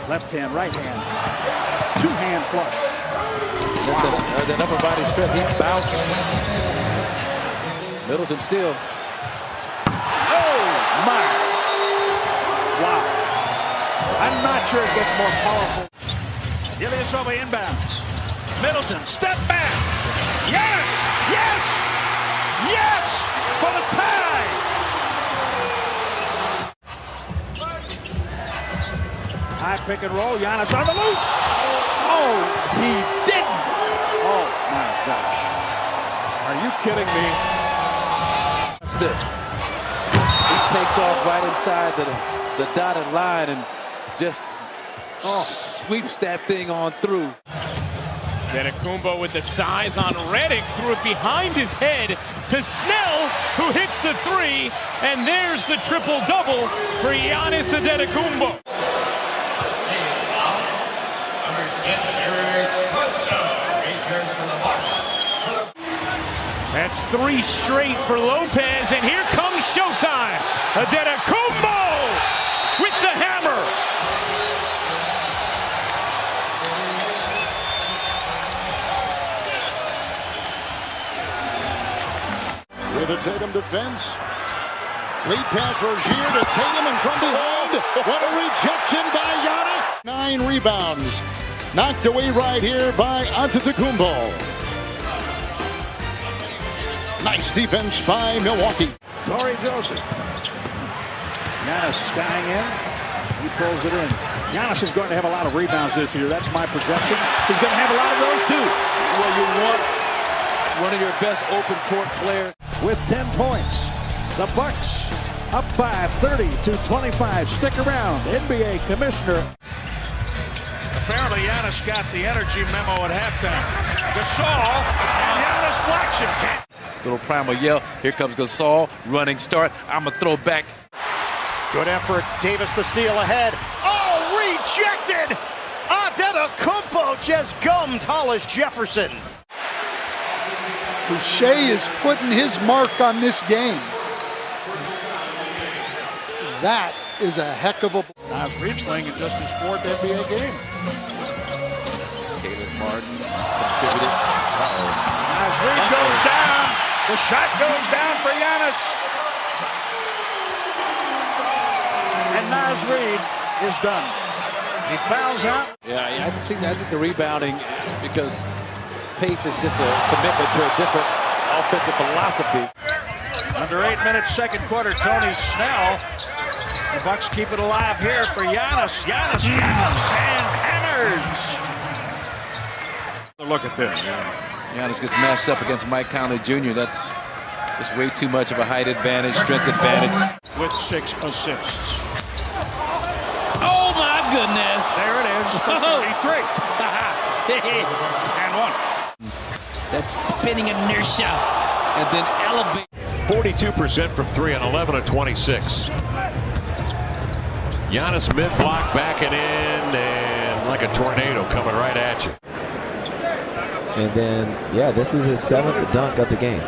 Left hand, right hand. Two-hand flush. Wow. That upper body strength. He bounced. Middleton still. Oh, my. Wow. I'm not sure it gets more powerful. Ilyasova inbounds. Middleton, step back. Yes! Yes! Yes! For the tie! High pick and roll. Giannis on the loose. Oh, he didn't. Oh, my gosh. Are you kidding me? What's this? He takes off right inside the dotted line and just sweeps that thing on through. Antetokuonmpo with the size on Redick, threw it behind his head to Snell, who hits the three, and there's the triple-double for Giannis Antetokuonmpo. Number 6, Eric Bledsoe, returns for the Bucks. That's 3 straight for Lopez, and here comes showtime. Antetokuonmpo with the hammer. With a Tatum defense. Lead pass Rozier to Tatum, and from behind, what a rejection by Giannis. 9 rebounds. Knocked away right here by Antetokuonmpo. Nice defense by Milwaukee. Corey Joseph. Giannis skying in. He pulls it in. Giannis is going to have a lot of rebounds this year. That's my projection. He's going to have a lot of those too. Well, you want one of your best open court players. With 10 points, the Bucks up 5, 30-25. Stick around, NBA Commissioner. Apparently, Giannis got the energy memo at halftime. Gasol, and Giannis blocks him. Little primal yell. Here comes Gasol. Running start. I'm going to throw back. Good effort. Davis the steal ahead. Oh, rejected! Antetokounmpo just gummed Hollis Jefferson. Boucher is putting his mark on this game. That is a heck of a... Nice Reed's playing in just his 4th NBA game. Caleb Martin contributed. Nice Reed goes down. The shot goes down for Giannis. And Naz Reid is done. He fouls out. Yeah, I think the rebounding, because pace is just a commitment to a different offensive philosophy. Under 8 minutes, second quarter, Tony Snell. The Bucks keep it alive here for Giannis. Giannis counts and hammers. Look at this. Giannis gets matched up against Mike Conley Jr. That's just way too much of a height advantage, strength advantage. With 6 assists. Oh, my goodness. There it is. 33. And 1. That spinning inertia. And then elevate. 42% from 3 on 11 of 26. Giannis mid-block backing in, and like a tornado coming right at you. And then, yeah, this is his 7th dunk of the game.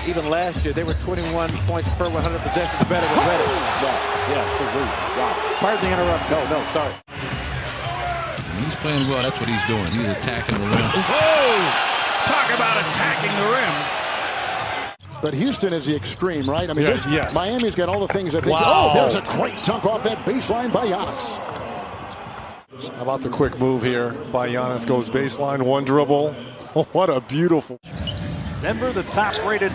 Even last year, they were 21 points per 100 possessions better with Redick. Wow. Pardon the interruption. No, sorry. When he's playing well, that's what he's doing. He's attacking the rim. Oh! Talk about attacking the rim. But Houston is the extreme, right? I mean, yes. Miami's got all the things that they... Wow. Oh, there's a great dunk off that baseline by Giannis. How about the quick move here by Giannis? Goes baseline, 1 dribble. What a beautiful... Denver, the top-rated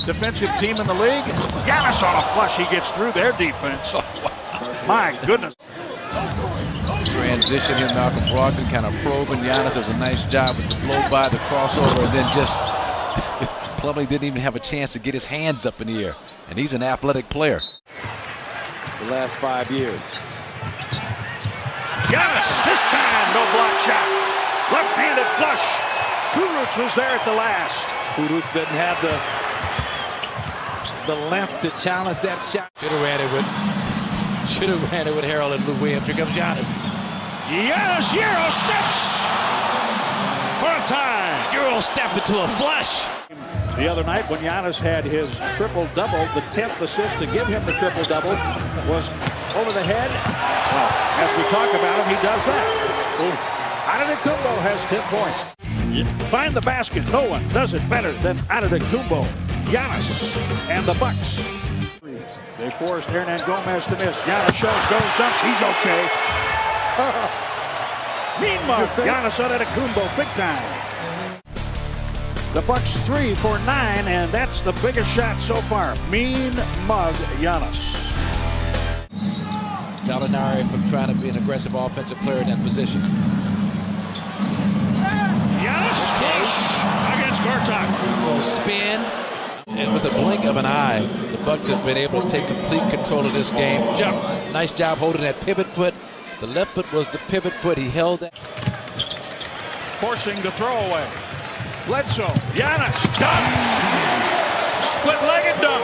defensive team in the league. Giannis on a flush. He gets through their defense. My goodness. Transition here, Malcolm Brogdon kind of probing. Giannis does a nice job with the blow by, the crossover, and then just... Plumlee didn't even have a chance to get his hands up in the air. And he's an athletic player. The last 5 years. Giannis, this time, no block shot. Left-handed flush. Kuruc was there at the last. Kuruc doesn't have the length to challenge that shot. Should have ran it with Harold and Lou Williams. Here comes Giannis. Giannis, Euro steps for a tie. Euro step into a flush. The other night when Giannis had his triple-double, the 10th assist to give him the triple-double was over the head. Wow. As we talk about him, he does that. Antetokounmpo has 10 points. Find the basket. No one does it better than Antetokounmpo. Giannis and the Bucks. They forced Hernan Gomez to miss. Giannis shows, goes, dunks. He's okay. Mean mug. Giannis Antetokounmpo, big time. The Bucks 3 for 9, and that's the biggest shot so far. Mean mug, Giannis. Gallinari from trying to be an aggressive offensive player in that position. Giannis against Gortat. Spin, and with the blink of an eye, the Bucks have been able to take complete control of this game. Nice job holding that pivot foot. The left foot was the pivot foot. He held that. Forcing the throwaway. Bledsoe, Giannis, dunk! Split-legged dunk!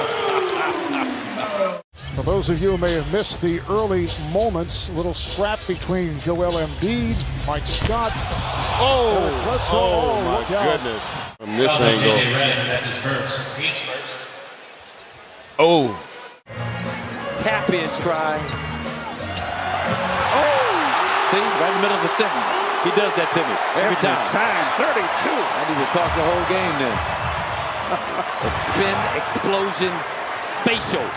For those of you who may have missed the early moments, little scrap between Joel Embiid, Mike Scott. Oh my goodness. From this angle. That's his first. He's first. Oh. Tap in try. Oh. See, right in the middle of the sentence. He does that to me every time. 32. I need to talk the whole game then. A spin, explosion, facial.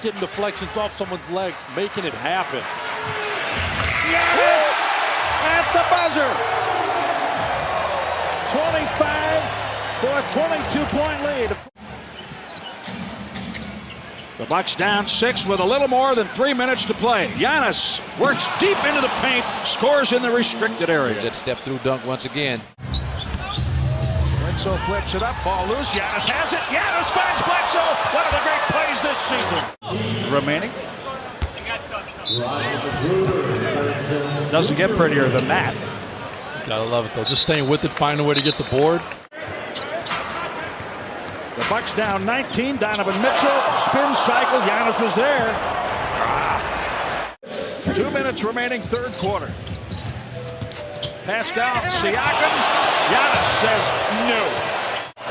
Getting deflections off someone's leg, making it happen. Yes! At the buzzer. 25 for a 22-point lead. The Bucks down 6 with a little more than 3 minutes to play. Giannis works deep into the paint, scores in the restricted area. That step through dunk once again. Bledsoe flips it up, ball loose. Giannis has it. Giannis finds Bledsoe. One of the great plays this season. Remaining. Doesn't get prettier than that. Gotta love it though. Just staying with it, find a way to get the board. The Bucks down 19. Donovan Mitchell, spin cycle. Giannis was there. 2 minutes remaining, third quarter. Pass down, Siakam. Giannis says no.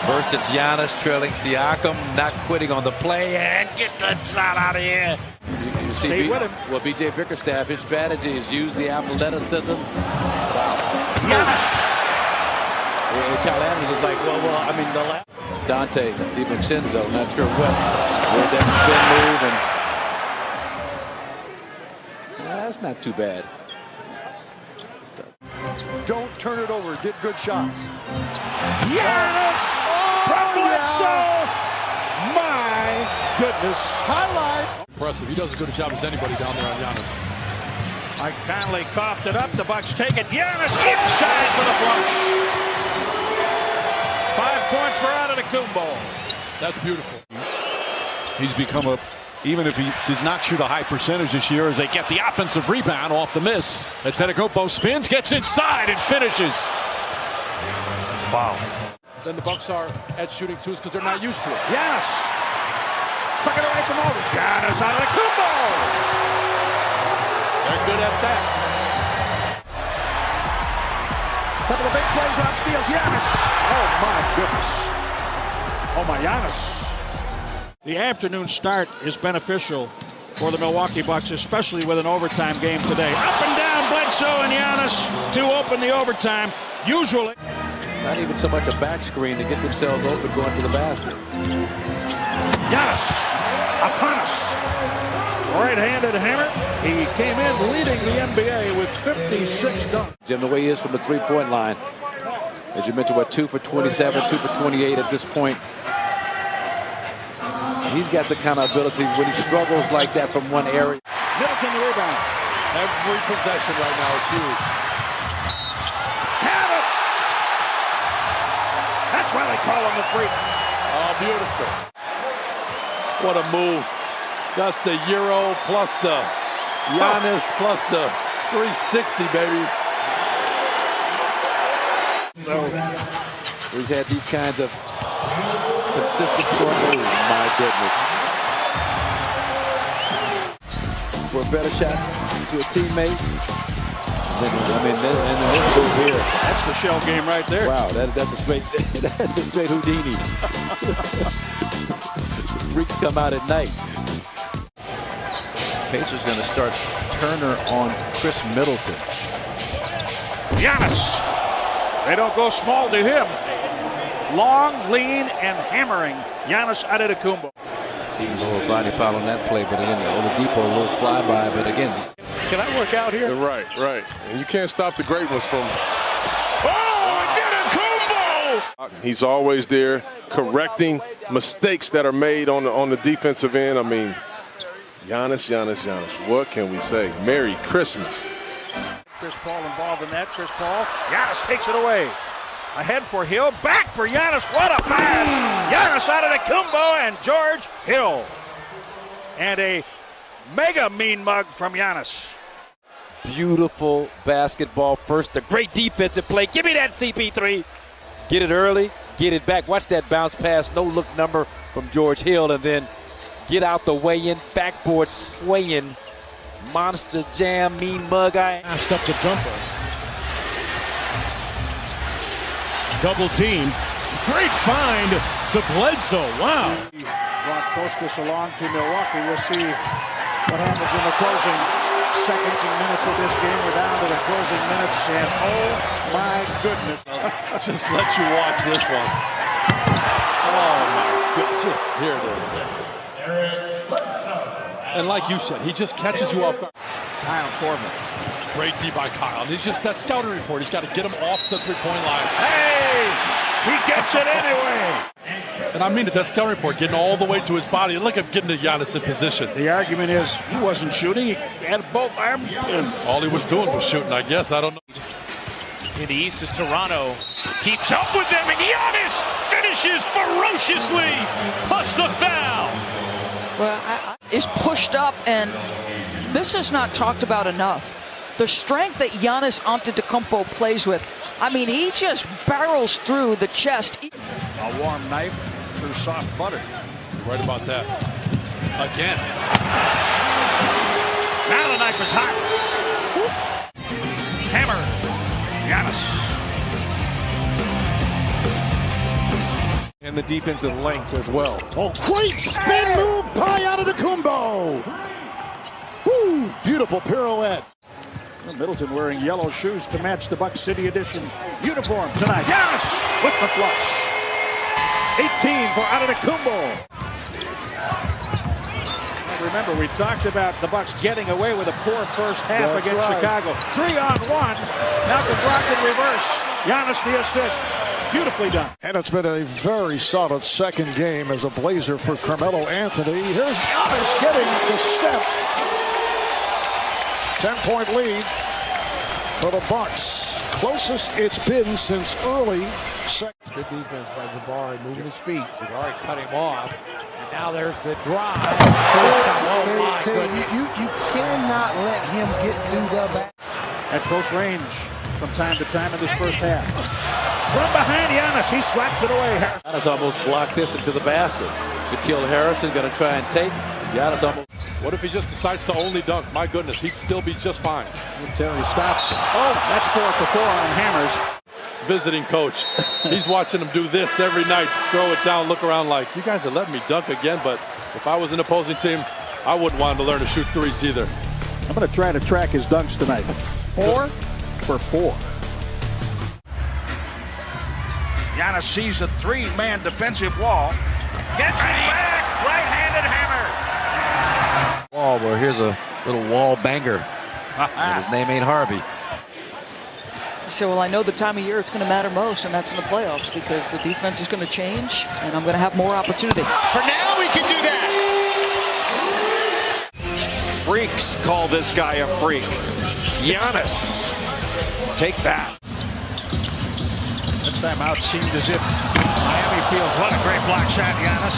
First it's Giannis trailing Siakam, not quitting on the play, and get that shot out of here. You see what B.J. Bickerstaff, his strategy is use the athleticism. Giannis. Kyle Adams is like, I mean, the last. Dante DiVincenzo, not sure what, with that spin move, and that's not too bad. Don't turn it over. Get good shots. Giannis from Bledsoe. My goodness. Highlight. Impressive. He does as good a job as anybody down there on Giannis. Mike Conley coughed it up. The Bucks take it. Giannis inside for the flush. 5 points for Antetokounmpo. That's beautiful. He's become even if he did not shoot a high percentage this year, as they get the offensive rebound off the miss. Antetokounmpo spins, gets inside, and finishes. Wow. Then the Bucks are at shooting twos because they're not used to it. Giannis took it away from Aldridge. Giannis Antetokounmpo. They're good at that. Couple of big plays off steals. Giannis. Oh my goodness. Oh my Giannis. The afternoon start is beneficial for the Milwaukee Bucks, especially with an overtime game today. Up and down, Bledsoe and Giannis to open the overtime. Usually. Not even so much a back screen to get themselves open going to the basket. Giannis upon us. Right-handed hammer. He came in leading the NBA with 56 dunks. Jim, the way he is from the three-point line. As you mentioned, 2 for 27, 2 for 28 at this point. He's got the kind of ability when he struggles like that from one area. Middleton the rebound. Every possession right now is huge. Have it! That's why they call him the freak. Oh, beautiful. What a move. That's the Euro plus the Giannis plus the 360, baby. So he's had these kinds of consistent scoring moves. My goodness. For a better shot to a teammate. And this move here. That's the shell game right there. Wow, that's a straight that's a straight Houdini. The freaks come out at night. Pacers going to start Turner on Chris Middleton. Giannis. They don't go small to him. Long, lean, and hammering Giannis Antetokuonmpo. Lower body foul on that play, but again, Oladipo a little flyby. But again, can I work out here? Right. And you can't stop the greatness from. Oh, Antetokounmpo! He's always there, correcting mistakes that are made on the defensive end. I mean, Giannis. What can we say? Merry Christmas. Chris Paul involved in that. Chris Paul. Giannis takes it away. Ahead for Hill. Back for Giannis. What a pass. Giannis Antetokounmpo and George Hill. And a mega mean mug from Giannis. Beautiful basketball first. A great defensive play. Give me that CP3. Get it early. Get it back. Watch that bounce pass. No look number from George Hill. And then get out the way in. Backboard swaying. Monster jam. Mean mug. Passed up the jumper. Double team. Great find to Bledsoe. Wow. Brought Costas along to Milwaukee. We'll see what happens in the closing seconds and minutes of this game. We're down to the closing minutes, and oh my goodness. Just let you watch this one. Oh my goodness. Just here it is. And like you said, he just catches you off guard. Kyle Corbin. Great D by Kyle. He's just that scouting report. He's got to get him off the three-point line. Hey! He gets it anyway. And I mean it, that scouting report, getting all the way to his body. Look at getting to Giannis in position. The argument is he wasn't shooting. He had both arms. All he was doing was shooting, I guess. I don't know. In the East is Toronto. Keeps up with them, and Giannis finishes ferociously. Plus the foul. Well, is pushed up, and this is not talked about enough. The strength that Giannis Antetokounmpo plays with. I mean, he just barrels through the chest. A warm knife through soft butter. You're right about that. Again. Now the knife is hot. Hammer. Giannis. And the defensive length as well. Oh, great spin move by Antetokounmpo. Woo, beautiful pirouette. Middleton wearing yellow shoes to match the Buck City Edition uniform tonight. Giannis with the flush. 18 for Antetokounmpo. Remember, we talked about the Bucks getting away with a poor first half against Chicago. 3-on-1. Malcolm Brogdon reverse. Giannis the assist. Beautifully done. And it's been a very solid second game as a Blazer for Carmelo Anthony. Here's Giannis getting the step. 10-point lead for the Bucks. Closest it's been since early. Good defense by Jabari, moving his feet. Jabari cut him off. And now there's the drive. You cannot let him get to the back. At close range from time to time in this first half. From behind Giannis, he slaps it away. Giannis almost blocked this into the basket. Shaquille Harrison going to try and take. Giannis almost. What if he just decides to only dunk? My goodness, he'd still be just fine. Until he stops. Oh, that's 4 for 4 on hammers. Visiting coach. He's watching him do this every night. Throw it down, look around like, you guys are letting me dunk again, but if I was an opposing team, I wouldn't want him to learn to shoot threes either. I'm going to try to track his dunks tonight. 4 for 4. Giannis sees a 3-man defensive wall. Gets it back. Right-handed hammer. Wall, where here's a little wall banger. And his name ain't Harvey. So, well, I know the time of year it's going to matter most, and that's in the playoffs, because the defense is going to change, and I'm going to have more opportunity. For now, we can do that. Freaks call this guy a freak. Giannis, take that. That time out seemed as if Miami feels, what a great block shot, Giannis.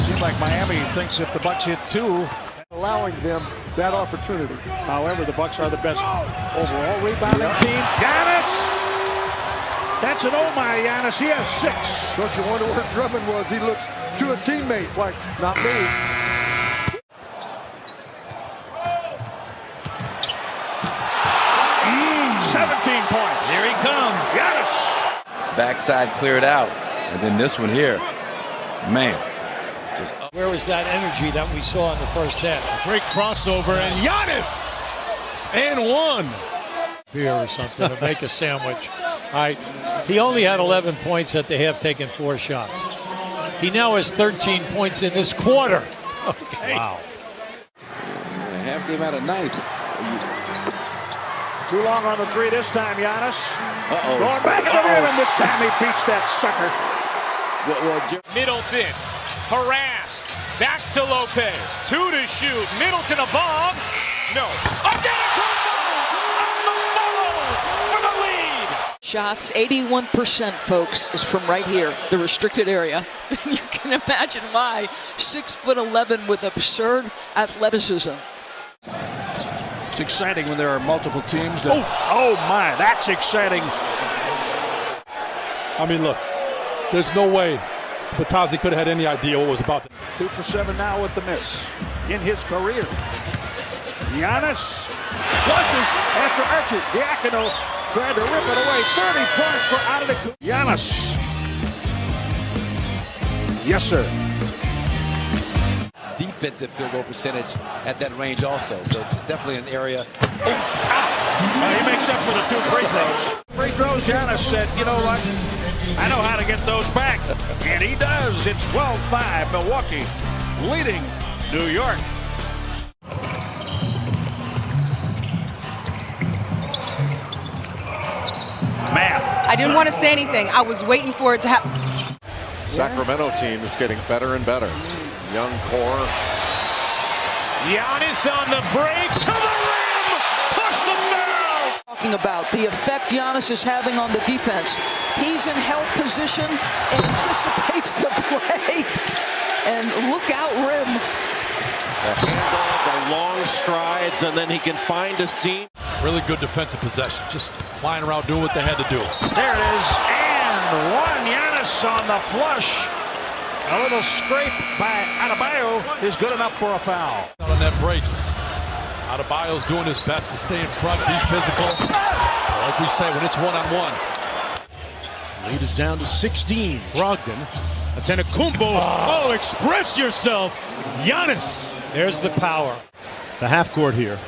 Seems like Miami thinks if the Bucks hit 2, allowing them that opportunity. However, the Bucks are the best overall rebounding team. Giannis! That's an oh my Giannis. He has 6. Don't you wonder where Drummond was? He looks to a teammate like, not me. Mm, 17 points. Here he comes. Giannis. Backside cleared out. And then this one here. Man. Where was that energy that we saw in the first half? Great crossover, and Giannis! And one. Beer or something to make a sandwich. All right. He only had 11 points at the half, taking 4 shots. He now has 13 points in this quarter. Okay. Wow. Half game out of 9th. Too long on the 3 this time, Giannis. Uh-oh. Going back in the rim, and this time he beats that sucker. Middleton harassed. Back to Lopez. 2 to shoot. Middleton a bomb. No. Antetokuonmpo on the follow for the lead. Shots, 81%, folks, is from right here, the restricted area. You can imagine why. 6'11" with absurd athleticism. It's exciting when there are multiple teams. Oh my, that's exciting. I mean, look, there's no way Batazzi could have had any idea what was about to. 2 for 7 now with the miss in his career. Giannis flushes after Archie. Diacono tried to rip it away. 30 points for Antetokounmpo. Giannis. Yes, sir. Defensive field goal percentage at that range also. So it's definitely an area. He makes up for the 2 free throws. Free throws, Giannis said, you know what? I know how to get those back. And he does. It's 12-5. Milwaukee leading New York. Math. I didn't want to say anything. I was waiting for it to happen. Sacramento team is getting better and better. Young core. Giannis on the break to the rim. Push the foul. Talking about the effect Giannis is having on the defense. He's in help position, anticipates the play, and look out rim. The handoff, the long strides, and then he can find a seam. Really good defensive possession. Just flying around doing what they had to do. There it is. And one. Giannis on the flush. A little scrape by Adebayo is good enough for a foul. On that break, Adebayo's doing his best to stay in front, be physical. Like we say, when it's one-on-one. Lead is down to 16. Brogdon. Antetokounmpo. Oh, express yourself. Giannis. There's the power. The half court here.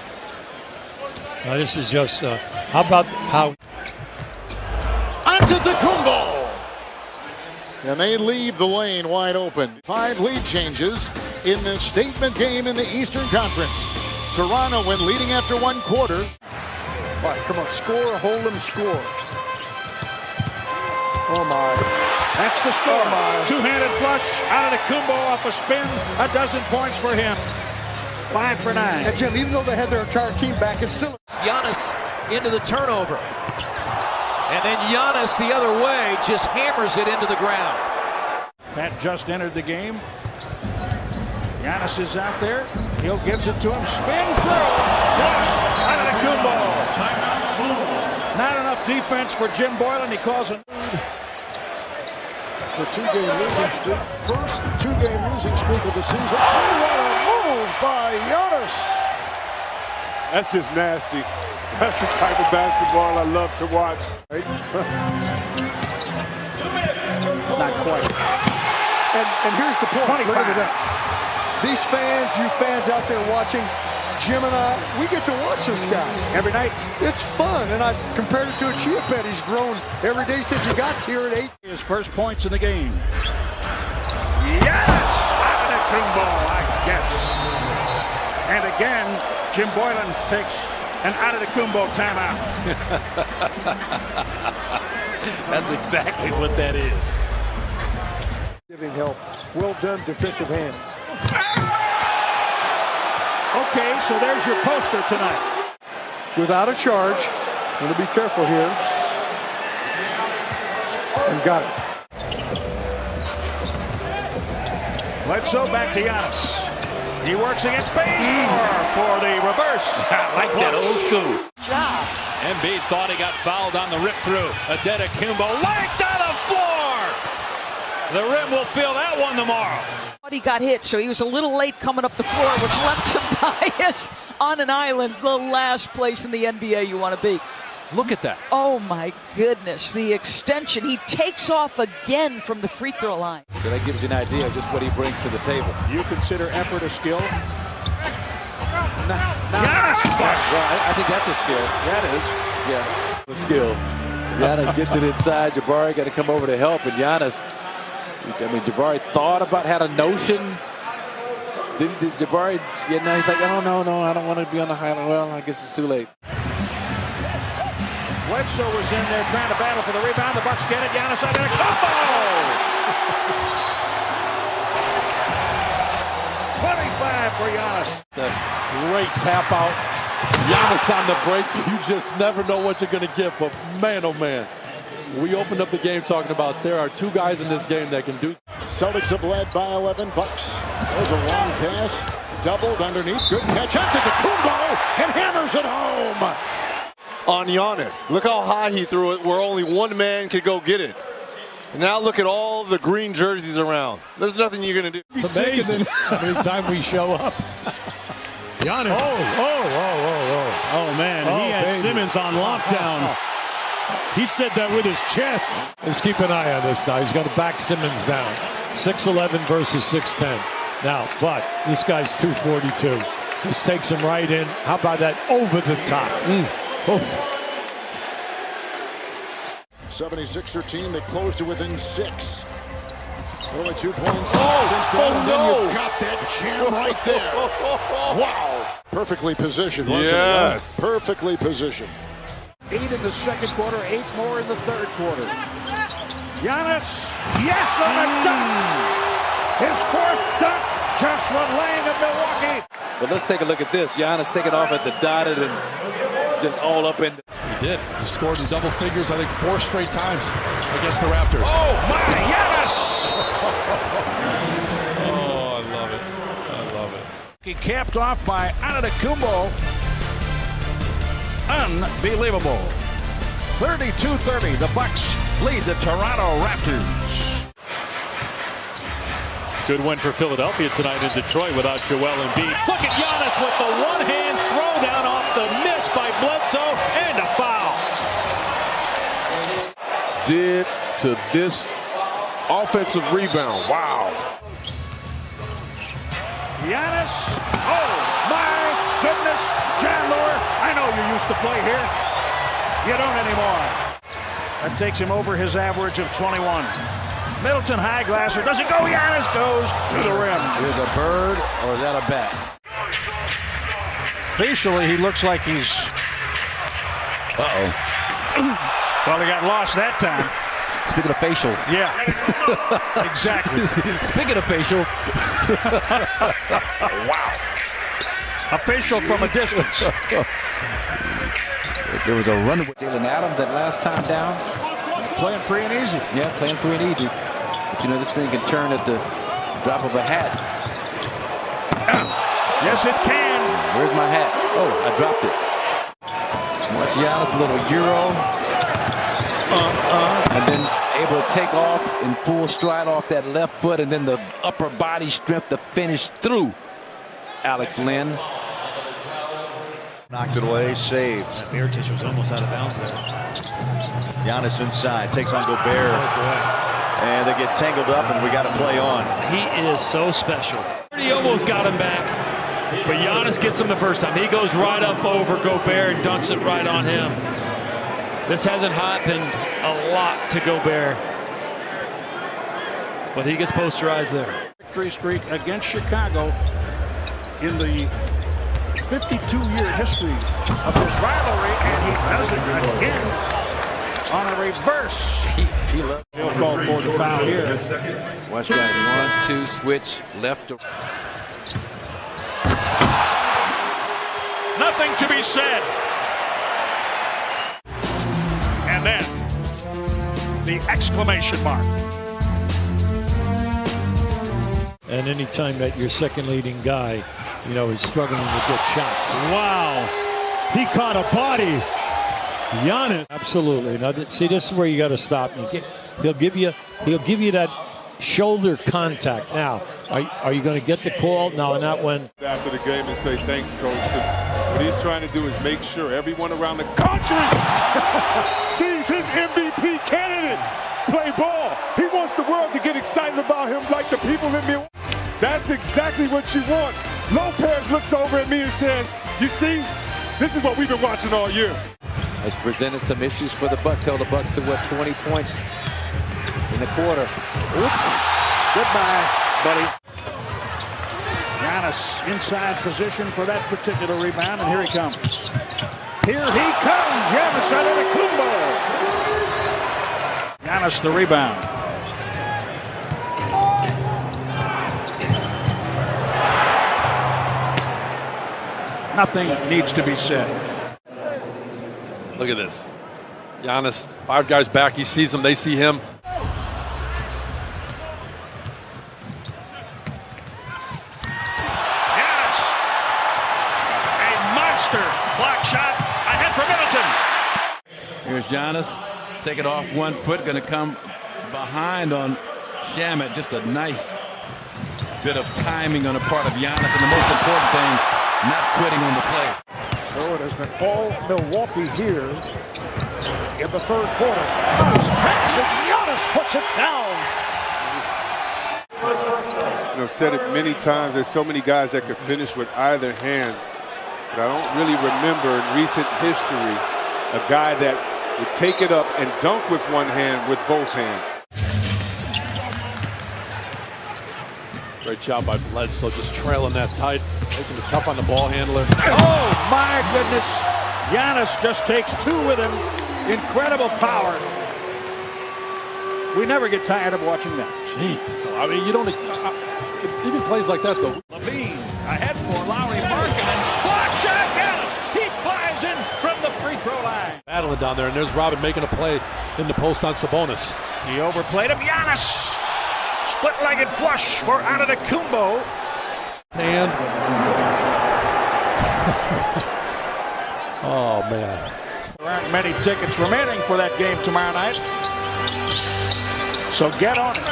Now this is just, how about how... Antetokounmpo! And they leave the lane wide open. 5 lead changes in the statement game in the Eastern Conference. Toronto win leading after 1 quarter. All right, come on, score, hold them, score. Oh my. That's the score. Oh my. Two-handed flush. Antetokounmpo off a spin. 12 points for him. 5 for 9. And Jim, even though they had their entire team back, it's still... Giannis into the turnover. And then Giannis the other way just hammers it into the ground. Pat just entered the game. Giannis is out there. Hill gives it to him. Spin through. Flush. Antetokounmpo. Not enough defense for Jim Boylan. He calls it. The 2-game losing streak. First 2-game losing streak of the season. Oh, what a move by Giannis. That's just nasty. That's the type of basketball I love to watch. Not quite. And here's the point. 25. Look at that. These fans, you fans out there watching, Jim and I, we get to watch this guy. Every night. It's fun, and I've compared it to a chia pet. He's grown every day since he got here at 8. His first points in the game. Yes! Antetokounmpo, I guess. And again, Jim Boylan takes an Antetokounmpo timeout. That's exactly what that is. Giving help. Well done defensive hands. Okay, so there's your poster tonight. Without a charge. Going to be careful here. And got it. Bledsoe back to Giannis. He works against Bazemore for the reverse. I like that old school. Job. Embiid thought he got fouled on the rip through. Antetokounmpo lanked on the floor. The rim will feel that one tomorrow. He got hit, so he was a little late coming up the floor, which left Tobias on an island, the last place in the NBA you want to be. Look at that. Oh, my goodness. The extension. He takes off again from the free throw line. So that gives you an idea of just what he brings to the table. You consider effort a skill? Yes! Well, I think that's a skill. That is. Yeah, a skill. Giannis gets it inside. Jabari got to come over to help, and Giannis. I mean, Jabari thought about, had a notion. Did Jabari? Yeah, now he's like, oh no, I don't want to be on the highlight. Well, I guess it's too late. Bledsoe was in there trying to battle for the rebound. The Bucks get it. Giannis Antetokounmpo. 25 for Giannis. The great tap out. Giannis on the break. You just never know what you're going to get. But man, oh man. We opened up the game talking about there are two guys in this game that can do. Celtics have led by 11 bucks. There's a long pass. Doubled underneath. Good catch. Antetokounmpo and hammers it home. On Giannis. Look how high he threw it where only one man could go get it. And now look at all the green jerseys around. There's nothing you're going to do. It's amazing every time we show up. Giannis. Oh, man. He had baby. Simmons on lockdown. He said that with his chest. Let's keep an eye on this now. He's going to back Simmons down. 6'11 versus 6'10. Now, but this guy's 242. This takes him right in. How about that over the top? Oh. 76er team that closed to within 6. Only 2 points since then. And then you've got that jam right there. Wow. Perfectly positioned, wasn't it? Yes. Perfectly positioned. 8 in the second quarter, 8 more in the third quarter. Giannis, yes, on a dunk. His fourth dunk. Joshua Lang of Milwaukee. But let's take a look at this. Giannis taking off at the dotted and just all up in. He did. He scored in double figures, I think, 4 straight times against the Raptors. Oh, my, Giannis. Oh, I love it. I love it. He capped off by Antetokounmpo. Unbelievable. 32-30. The Bucks lead the Toronto Raptors. Good win for Philadelphia tonight in Detroit without Joel Embiid. Look at Giannis with the one-hand throwdown off the miss by Bledsoe and a foul. Did to this offensive rebound. Wow. Giannis. Oh, my goodness. Chandler, I know you used to play here. You don't anymore. That takes him over his average of 21. Middleton high glasser. Does it go? Giannis goes to the rim. Is a bird or is that a bat? Facially, he looks like he's... Uh-oh. Well, he got lost that time. Speaking of facial. Yeah. Exactly. Speaking of facial. Wow. A facial from a distance. There was a run with Jalen Adams that last time down. Playing free and easy. Yeah, playing free and easy. But you know, this thing can turn at the drop of a hat. Yes, it can. Where's my hat? Oh, I dropped it. Watch Giannis, a little Euro. And then able to take off in full stride off that left foot, and then the upper body strength to finish through Alex Len. Knocked it away, saved. That bear tissue was almost out of bounds there. Giannis inside, takes on Gobert. And they get tangled up, and we got to play on. He is so special. He almost got him back, but Giannis gets him the first time. He goes right up over Gobert and dunks it right on him. This hasn't happened a lot to Gobert, but he gets posterized there. Victory streak against Chicago in the 52-year history of this rivalry, and he does it again on a reverse. He'll call for the foul here. Watch that. 1-2 switch left to. Nothing to be said. And then the exclamation mark. And anytime that your second leading guy, you know, is struggling to get shots. Wow. He caught a body. Giannis. Absolutely. Now, see, this is where you got to stop. He'll give you that shoulder contact. Now, are you going to get the call? No, not when. After the game and say thanks, coach, because what he's trying to do is make sure everyone around the country sees his MVP candidate play ball. He wants the world to get excited about him like the people in Milwaukee. That's exactly what you want. Lopez looks over at me and says, you see, this is what we've been watching all year. Has presented some issues for the Bucks. Held the Bucks to 20 points in the quarter. Oops. Goodbye, buddy. Giannis inside position for that particular rebound, and here he comes. Here he comes, Giannis Antetokounmpo. Giannis the rebound. Nothing needs to be said. Look at this. Giannis, 5 guys back. He sees them. They see him. Giannis. A monster block shot ahead for Middleton. Here's Giannis. Take it off 1 foot. Going to come behind on Shamet. Just a nice bit of timing on the part of Giannis. And the most important thing, not quitting on the play. So it has been all Milwaukee here in the third quarter. Nice pass, and Giannis puts it down. I've said it many times, there's so many guys that could finish with either hand, but I don't really remember in recent history a guy that would take it up and dunk with one hand with both hands. Great job by Bledsoe, just trailing that tight, making it tough on the ball handler. Oh, my goodness. Giannis just takes 2 with him. Incredible power. We never get tired of watching that. Jeez, I mean, you don't... even plays like that, though. Levine ahead for Lowry Markkanen. Block shot, Giannis. He flies in from the free throw line. Battling down there, and there's Robin making a play in the post on Sabonis. He overplayed him. Giannis. Split-legged flush for Antetokounmpo. And oh, man. There aren't many tickets remaining for that game tomorrow night. So get on it.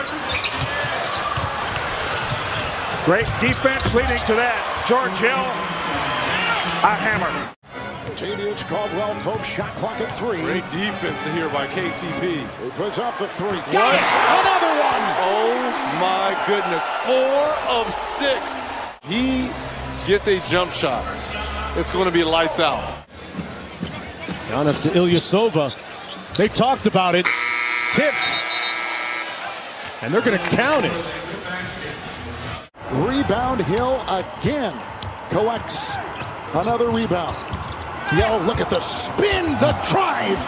Great defense leading to that. George Hill, a hammer. Latavius Caldwell, both shot clock at 3. Great defense here by KCP. He puts up the 3. Got it! Another one! Oh my goodness, 4 of 6. He gets a jump shot. It's going to be lights out. Giannis to Ilyasova. They talked about it. Tipped. And they're going to count it. Rebound, Hill again. Collects another rebound. Yo, look at the spin, the drive,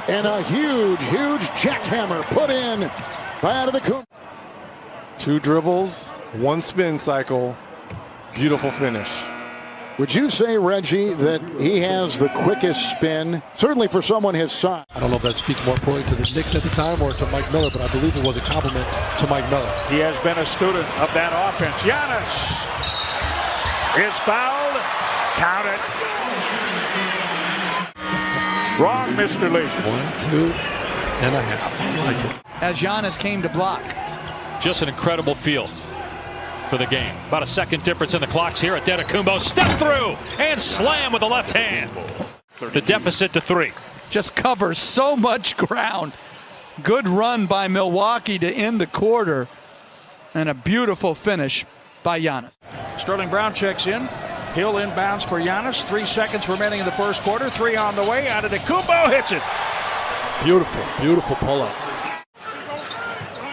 and a huge, huge jackhammer put in by Antetokounmpo. 2 dribbles, 1 spin cycle, beautiful finish. Would you say, Reggie, that he has the quickest spin, certainly for someone his size? I don't know if that speaks more poorly to the Knicks at the time or to Mike Miller, but I believe it was a compliment to Mike Miller. He has been a student of that offense. Giannis is fouled. Count it. Wrong, Mr. Lee. 1, 2 and a half. I like it. As Giannis came to block. Just an incredible feel for the game. About a second difference in the clocks here. Antetokounmpo step through and slam with the left hand. The deficit to 3. Just covers so much ground. Good run by Milwaukee to end the quarter. And a beautiful finish by Giannis. Sterling Brown checks in. Hill inbounds for Giannis. 3 seconds remaining in the first quarter. 3 on the way. Antetokounmpo hits it. Beautiful, beautiful pull-up.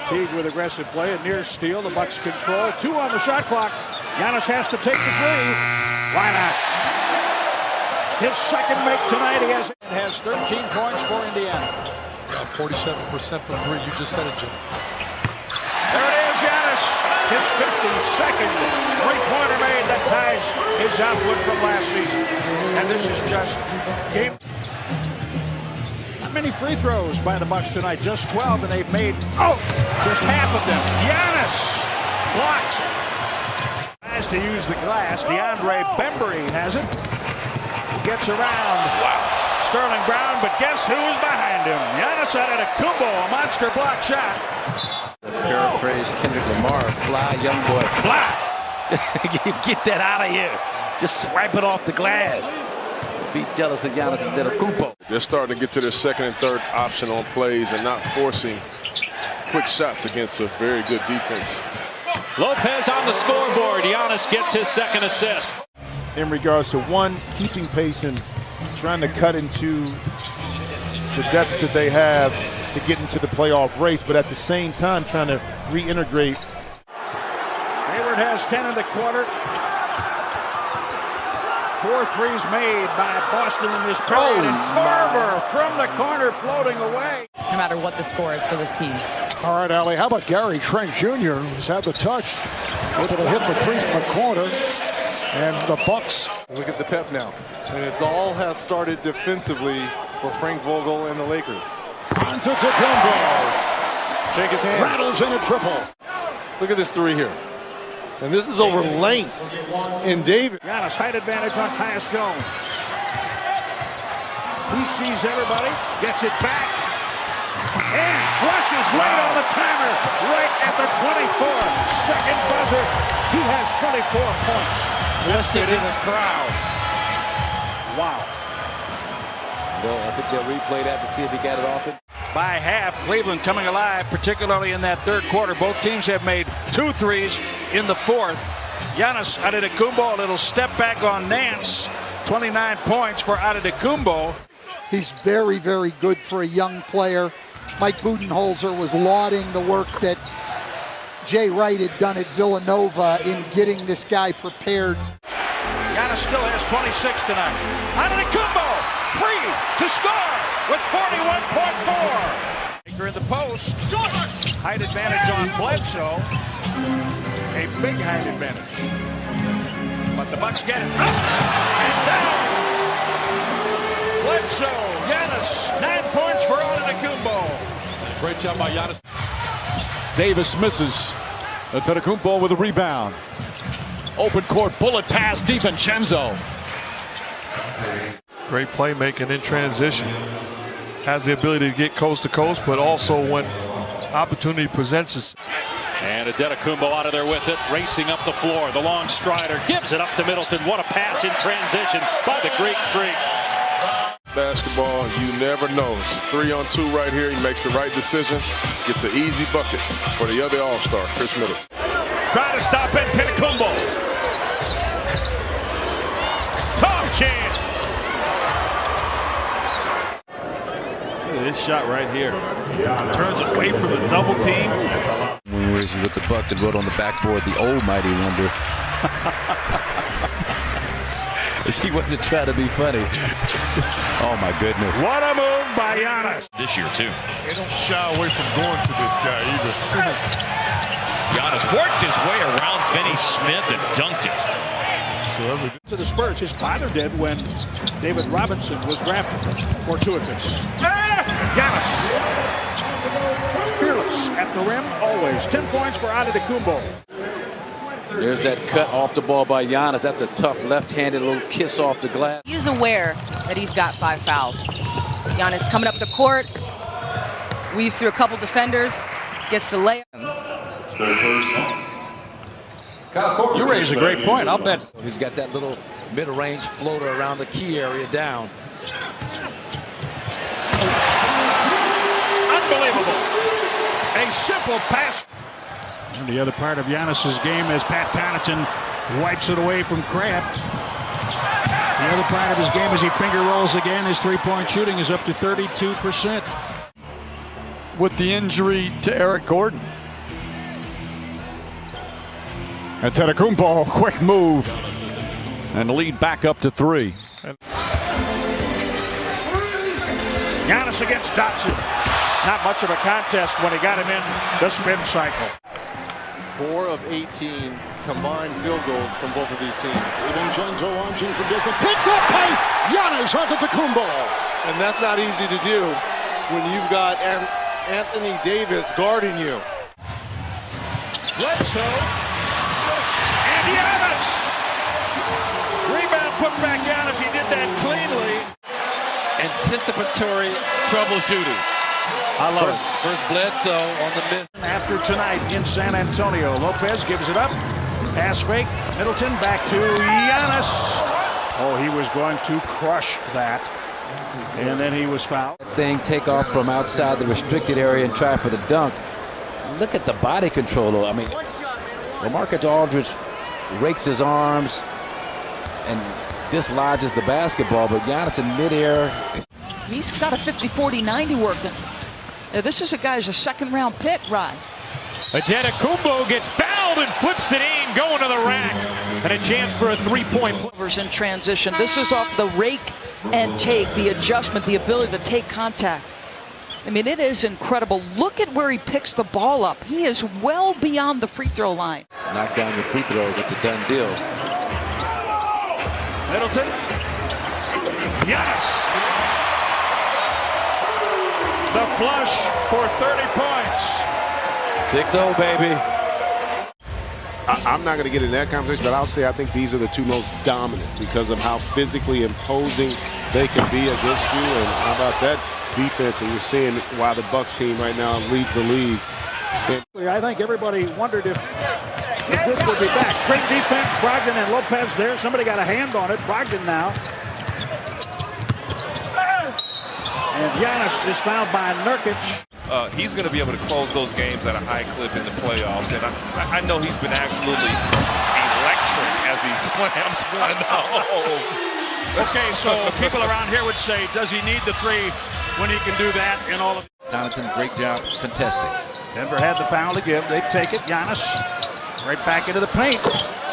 Teague with aggressive play. A near steal. The Bucks control. 2 on the shot clock. Giannis has to take the 3. Why not? His second make tonight. He has 13 points for Indiana. 47% from 3. You just said it, Jim. There it is, Giannis. His 52nd three-pointer made that ties his output from last season. And this is just game. Not many free throws by the Bucks tonight. Just 12, and they've made just half of them. Giannis blocks it. Tries to use the glass. DeAndre Bembry has it. Gets around. Wow. Sterling Brown, but guess who is behind him? Giannis Antetokounmpo, a monster block shot. Paraphrase Kendrick Lamar, fly, young boy, fly. Get that out of here. Just swipe it off the glass. Be jealous of Giannis Antetokounmpo. They're starting to get to their second and third option on plays and not forcing quick shots against a very good defense. Lopez on the scoreboard. Giannis gets his second assist. In regards to one, keeping pace and trying to cut into the deficit they have to get into the playoff race, but at the same time trying to reintegrate. Hayward has 10 in the quarter. 4 threes made by Boston in this period. And Carver from the corner floating away. No matter what the score is for this team. All right, Allie, how about Gary Trent Jr., who's had the touch, able to hit the three from the corner, and the Bucks. Look at the pep now. And it's all has started defensively for Frank Vogel and the Lakers. Antetokounmpo. Shake his hand. Rattles in a triple. Look at this three here. And this is over length in David. Giannis height advantage on Tyus Jones. He sees everybody, gets it back, and flushes right on the timer, right at the 24-second buzzer. He has 24 points. Listed in the crowd. Wow. No, I think they'll replay that to see if he got it off it. By half, Cleveland coming alive, particularly in that third quarter. Both teams have made 2 threes in the fourth. Giannis Antetokounmpo, a little step back on Nance. 29 points for Antetokounmpo. He's very, very good for a young player. Mike Budenholzer was lauding the work that Jay Wright had done at Villanova in getting this guy prepared. Giannis still has 26 tonight. Antetokounmpo free to score with 41.4. Baker in the post. Height advantage on Bledsoe. A big height advantage. But the Bucks get it. Up and down. Bledsoe, Giannis, 9 points for Antetokounmpo. Great job by Giannis. Davis misses. Antetokounmpo with a rebound. Open court bullet pass, DiVincenzo. Great playmaking in transition. Has the ability to get coast to coast, but also when opportunity presents itself. And Antetokounmpo out of there with it, racing up the floor. The long strider gives it up to Middleton. What a pass in transition by the Greek Freak. Basketball, you never know. 3-on-2 right here. He makes the right decision. Gets an easy bucket for the other All-Star, Chris Middleton. Try to stop Antetokounmpo. Tough chance. Look at this shot right here. Turns away from the double team. When we were with the Bucks and wrote on the backboard, the old mighty wonder. She wasn't trying to be funny. Oh, my goodness. What a move by Giannis. This year, too. They don't shy away from going to this guy either. Giannis worked his way around Finney Smith and dunked it. To the Spurs, his father did when David Robinson was drafted. Fortuitous. Giannis. Fearless at the rim, always. 10 points for Antetokounmpo. There's that cut off the ball by Giannis. That's a tough left-handed little kiss off the glass. He's aware that he's got 5 fouls. Giannis coming up the court, weaves through a couple defenders, gets the layup. You raise a great point. I'll bet he's got that little mid-range floater around the key area down. Unbelievable. A simple pass. And the other part of Giannis's game as Pat Connaughton wipes it away from Crabbe. The other part of his game as he finger rolls again. His three-point shooting is up to 32%. With the injury to Eric Gordon. Antetokounmpo, quick move. And lead back up to 3. Giannis against Dotson. Not much of a contest when he got him in the spin cycle. 4 of 18 combined field goals from both of these teams. DiVincenzo launching from distance. Picked up by Giannis Antetokounmpo. And that's not easy to do when you've got Anthony Davis guarding you. Bledsoe. And Giannis. Rebound put back Giannis. He did that cleanly. And anticipatory troubleshooting. I love it. First Bledsoe on the miss. After tonight in San Antonio, Lopez gives it up. Pass fake. Middleton back to Giannis. Oh, he was going to crush that. And then he was fouled. Take off from outside the restricted area and try for the dunk. Look at the body control, though. I mean, LaMarcus Aldridge rakes his arms and dislodges the basketball, but Giannis in midair. He's got a 50-40-90 working. This is a guy who's a second-round pick, Rod. Antetokuonmpo gets fouled and flips it in, going to the rack. And a chance for a three-point. In transition. This is off the rake and take, the adjustment, the ability to take contact. I mean, it is incredible. Look at where he picks the ball up. He is well beyond the free throw line. Knock down the free throws. It's a done deal. Middleton. Yes. The flush for 30 points. 6-0, baby. I'm not going to get in that conversation, but I'll say I think these are the two most dominant because of how physically imposing they can be against you. And how about that defense? And you're seeing why the Bucks team right now leads the league. I think everybody wondered if this would be back. Great defense, Brogdon and Lopez there. Somebody got a hand on it. Brogdon now. And Giannis is fouled by Nurkic. He's going to be able to close those games at a high clip in the playoffs. And I know he's been absolutely electric as he slams one. Okay, so people around here would say, does he need the three when he can do that in all of Donovan, great job contesting. Denver had the foul to give. They take it. Giannis right back into the paint.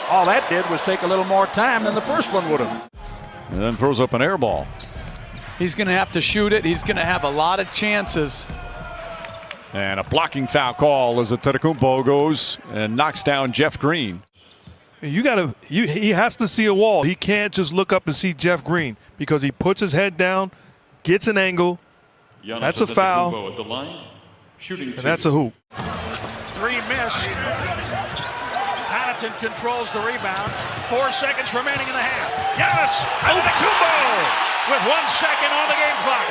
All that did was take a little more time than the first one would have. And then throws up an air ball. He's going to have to shoot it. He's going to have a lot of chances. And a blocking foul call as Antetokounmpo goes and knocks down Jeff Green. He has to see a wall. He can't just look up and see Jeff Green because he puts his head down, gets an angle. Giannis that's a foul. at the line, shooting and that's a hoop. Three missed. Connaughton controls the rebound. 4 seconds remaining in the half. Giannis Antetokounmpo with 1 second on the game clock.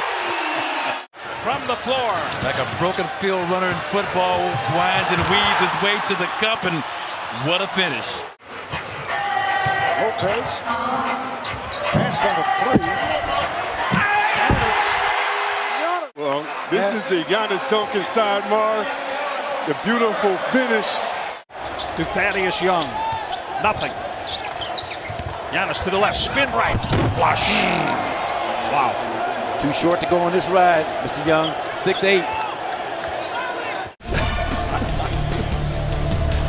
From the floor. Like a broken field runner in football, winds and weaves his way to the cup, and what a finish. Lopez passed on a three. Well, this is the Giannis dunk inside, Marv. The beautiful finish. To Thaddeus Young. Nothing. Giannis to the left. Spin right. Flush. Wow. Too short to go on this ride, Mr. Young. 6'8".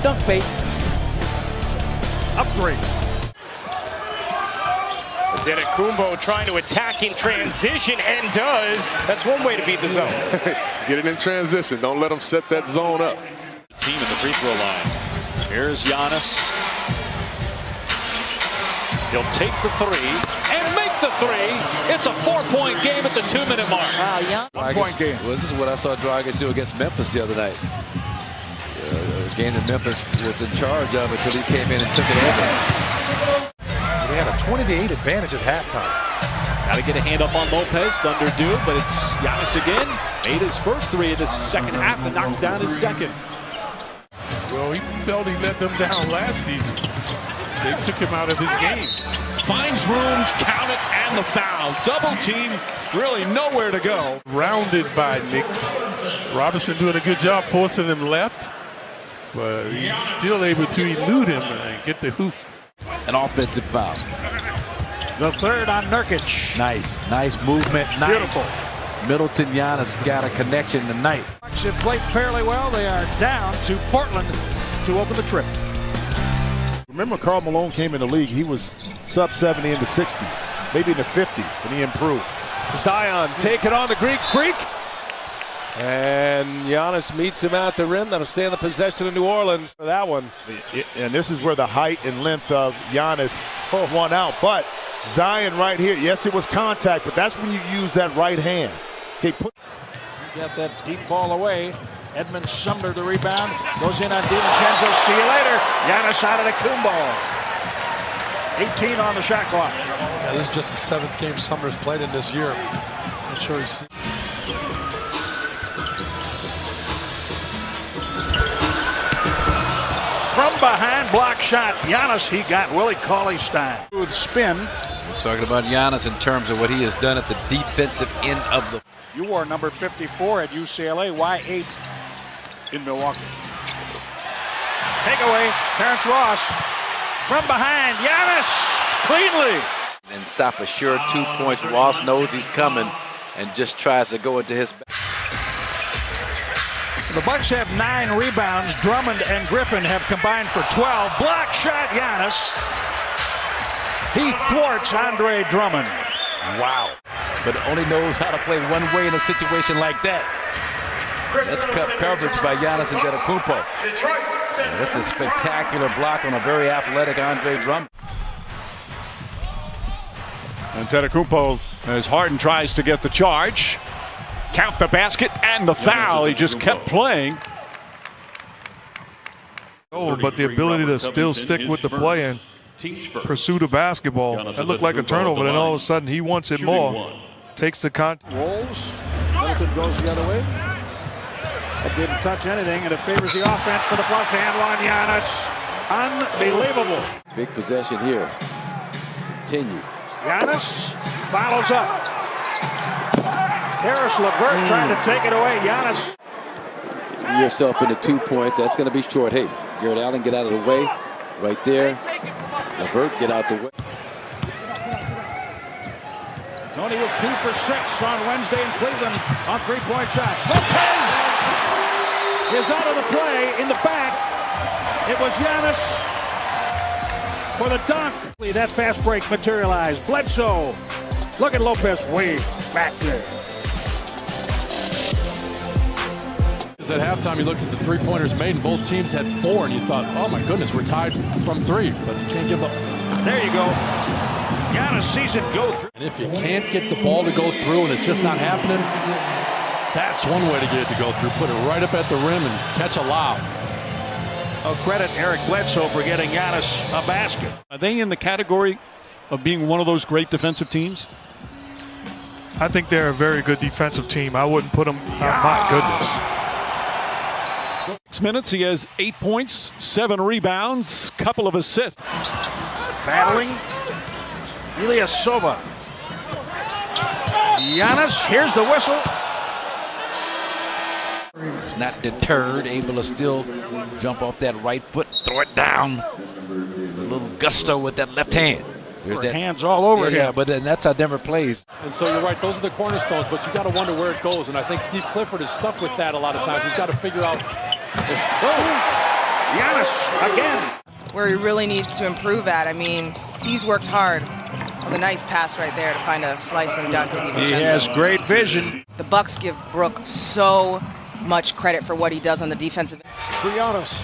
Dunk bait. Up three. Antetokounmpo trying to attack in transition and does. That's one way to beat the zone. Get it in transition. Don't let them set that zone up. Team at the free throw line. Here's Giannis. He'll take the three and make the three. It's a 4-point game at the 2-minute mark. Wow, yeah. 1 point game. Well, this is what I saw Dragic do against Memphis the other night. The game that Memphis was in charge of until he came in and took it over. They had a 20-8 advantage at halftime. Got to get a hand up on Lopez. Thunder do, but it's Giannis again. Made his first three in the second half and knocks down his second. Well, he felt he let them down last season. They took him out of his game. Finds rooms, count it, and the foul. Double team, really nowhere to go. Rounded by Knicks. Robinson doing a good job forcing him left, but he's still able to elude him and get the hoop. An offensive foul. The third on Nurkic. Nice movement. Nice. Beautiful. Middleton Giannis got a connection tonight. Bucks have played fairly well. They are down to Portland to open the trip. Remember, Karl Malone came in the league. He was sub 70 in the 60s, maybe in the 50s, and he improved. Zion taking on the Greek Freak. And Giannis meets him at the rim. That'll stay in the possession of New Orleans for that one. And this is where the height and length of Giannis won out. But Zion right here, yes, it was contact, but that's when you use that right hand. Okay, Got that deep ball away. Edmund Sumner the rebound. Goes in on DiVincenzo. See you later. Giannis Antetokounmpo. 18 on the shot clock. Yeah, this is just the 7th game Sumner's played in this year. sure he's... From behind, block shot. Giannis, he got Willie Cauley-Stein. With spin. We're talking about Giannis in terms of what he has done at the defensive end of the... You wore number 54 at UCLA. Why 8 in Milwaukee? Takeaway, Terrence Ross. From behind, Giannis, cleanly. And stop a sure 2 points. Ross knows he's coming and just tries to go into his... The Bucks have 9 rebounds. Drummond and Griffin have combined for 12. Block shot, Giannis. He thwarts Andre Drummond. Wow. But only knows how to play one way in a situation like that. That's coverage by Giannis Antetokounmpo. That's a spectacular block on a very athletic Andre Drummond. Antetokounmpo, as Harden tries to get the charge. Count the basket and the foul. He just kept playing. Oh, but the ability to still stick with the play and pursue the basketball. That looked like a turnover, and all of a sudden he wants it more. Takes the contact. Rolls. Middleton goes the other way. It didn't touch anything, and it favors the offense for the plus handle on Giannis. Unbelievable. Big possession here. Continue. Giannis follows up. Harris LeVert trying to take it away. Giannis. Yourself into 2 points. That's going to be short. Hey, Jared Allen, get out of the way. Right there. LeVert, get out the way. Tony was 2 for 6 on Wednesday in Cleveland on 3-point shots. Lopez is out of the play in the back. It was Giannis for the dunk. That fast break materialized. Bledsoe. Look at Lopez way back there. At halftime, you looked at the three-pointers made, and both teams had 4, and you thought, oh my goodness, we're tied from 3, but you can't give up. There you go. Giannis sees it go through. And if you can't get the ball to go through and it's just not happening, that's one way to get it to go through. Put it right up at the rim and catch a lob. I'll credit Eric Bledsoe for getting Giannis a basket. Are they in the category of being one of those great defensive teams? I think they're a very good defensive team. I wouldn't put them... my goodness. 6 minutes, he has 8 points, 7 rebounds, couple of assists. Battling. Ilyasova. Giannis, here's the whistle. Not deterred, able to still jump off that right foot, throw it down. A little gusto with that left hand. There's that, hands all over him. Yeah, but then that's how Denver plays. And so you're right, those are the cornerstones, but you got to wonder where it goes. And I think Steve Clifford is stuck with that a lot of times. He's got to figure out. Giannis again. Where he really needs to improve at. I mean, he's worked hard. With a nice pass right there to find a slice and dunk. He has great vision. The Bucks give Brook so much credit for what he does on the defensive end. Giannis.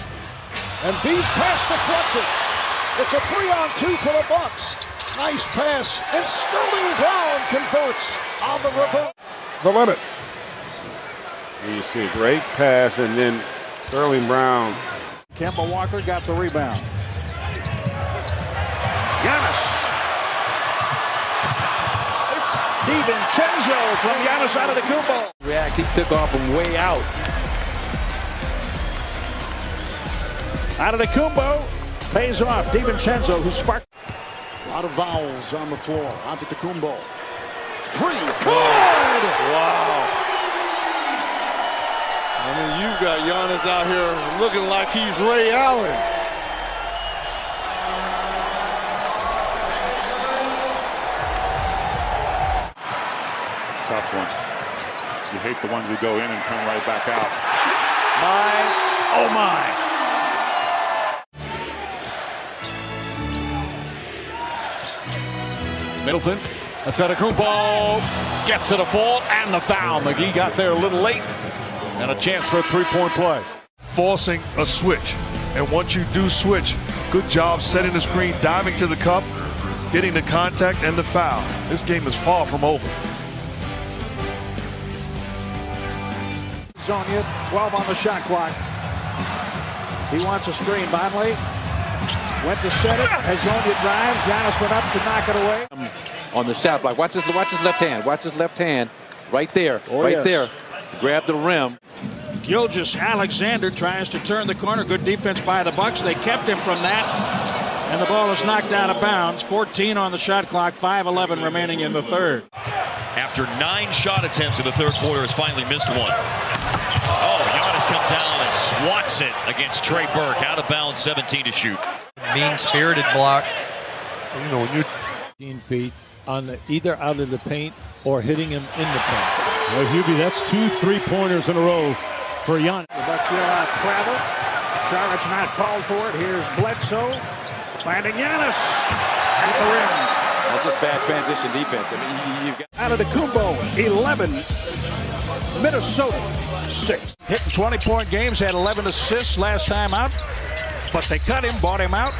And B's pass deflected. It's a 3-on-2 for the Bucks. Nice pass, and Sterling Brown converts on the reverse. The limit. You see a great pass, and then Sterling Brown. Kemba Walker got the rebound. Giannis. DiVincenzo from Giannis Antetokounmpo. React, he took off from way out. Antetokounmpo pays off. DiVincenzo, who sparked. A lot of vowels on the floor. Antetokounmpo. 3. Good! Wow. I mean, you got Giannis out here looking like he's Ray Allen. Tough one. You hate the ones that go in and come right back out. Oh my. Middleton, Antetokounmpo gets it a ball and the foul. McGee got there a little late and a chance for a 3-point play. Forcing a switch. And once you do switch, good job setting the screen, diving to the cup, getting the contact and the foul. This game is far from over. Sonia, 12 on the shot clock. He wants a screen. Vonleh went to set it. Hazonia drives. Giannis went up to knock it away. On the shot block. Watch his left hand. Watch his left hand. Right there. Oh, right yes. there. Grab the rim. Gilgeous-Alexander tries to turn the corner. Good defense by the Bucks. They kept him from that. And the ball is knocked out of bounds. 14 on the shot clock. 5:11 remaining in the third. After 9 shot attempts in the third quarter, has finally missed one. Oh, Giannis comes down and swats it against Trey Burke. Out of bounds, 17 to shoot. Mean-spirited block. You know, when you're 15 feet on either out of the paint or hitting him in the paint. Well, Hubie, that's 2 3-pointers in a row for Giannis. The Bucks will travel. Charlotte's not called for it. Here's Bledsoe finding Giannis at the rim. That's just bad transition defense. I mean, you've got Antetokounmpo, 11. Minnesota, 6. Hitting 20-point games, had 11 assists last time out. But they cut him, bought him out.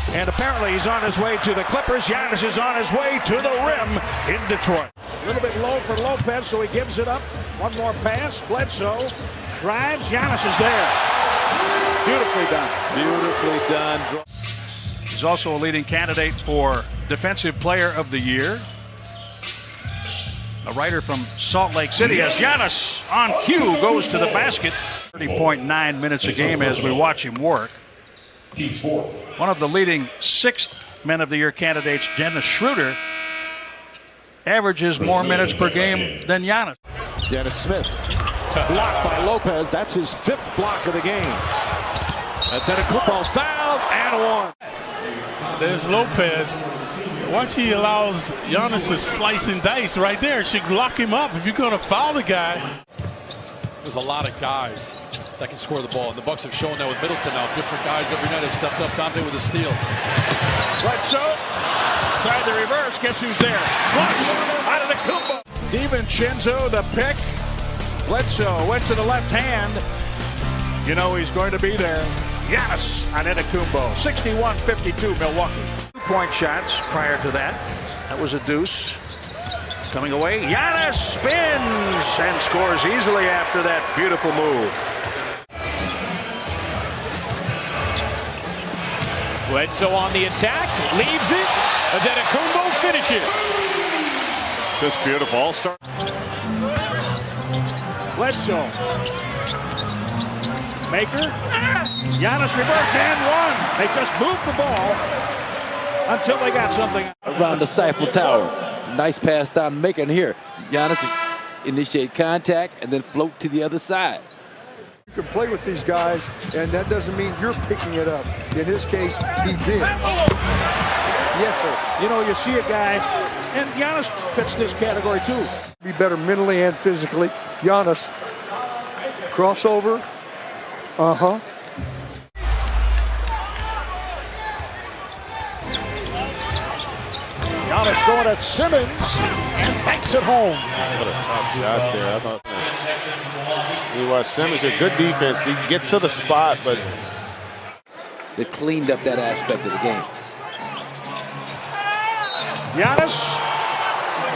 And apparently he's on his way to the Clippers. Giannis is on his way to the rim in Detroit. A little bit low for Lopez, so he gives it up. One more pass. Bledsoe drives. Giannis is there. Beautifully done. Beautifully done. He's also a leading candidate for Defensive Player of the Year. A writer from Salt Lake City as Giannis on cue goes to the basket. 30.9 minutes a game as we watch him work. One of the leading 6th Men of the Year candidates, Dennis Schroeder, averages more minutes per game than Giannis. Dennis Smith, blocked by Lopez. That's his 5th block of the game. Antetokounmpo fouled and one. There's Lopez. Watch, he allows Giannis to slice and dice right there. Should lock him up if you're going to foul the guy. There's a lot of guys that can score the ball, and the Bucks have shown that with Middleton now. Different guys every night have stepped up. Dante with a steal. Bledsoe tried the reverse. Guess who's there? Flush out of the Kumbo. DiVincenzo, the pick. Bledsoe went to the left hand. You know he's going to be there. Giannis Antetokounmpo, 61-52 Milwaukee. 2-point shots prior to that. That was a deuce. Coming away, Giannis spins and scores easily after that beautiful move. Bledsoe on the attack, leaves it. Antetokounmpo finishes. Just beautiful. All-star. Bledsoe. Maker. Giannis reverse and one. They just moved the ball until they got something. Around the Stifle Tower. Nice pass down Maker. And here, Giannis initiate contact and then float to the other side. You can play with these guys, and that doesn't mean you're picking it up. In his case, he did. Yes, sir. You know, you see a guy, and Giannis fits this category too. Be better mentally and physically. Giannis, crossover. Uh-huh. Giannis going at Simmons and banks it home. What a tough shot there. I thought you watch Simmons, a good defense. He gets to the spot, but they've cleaned up that aspect of the game. Giannis,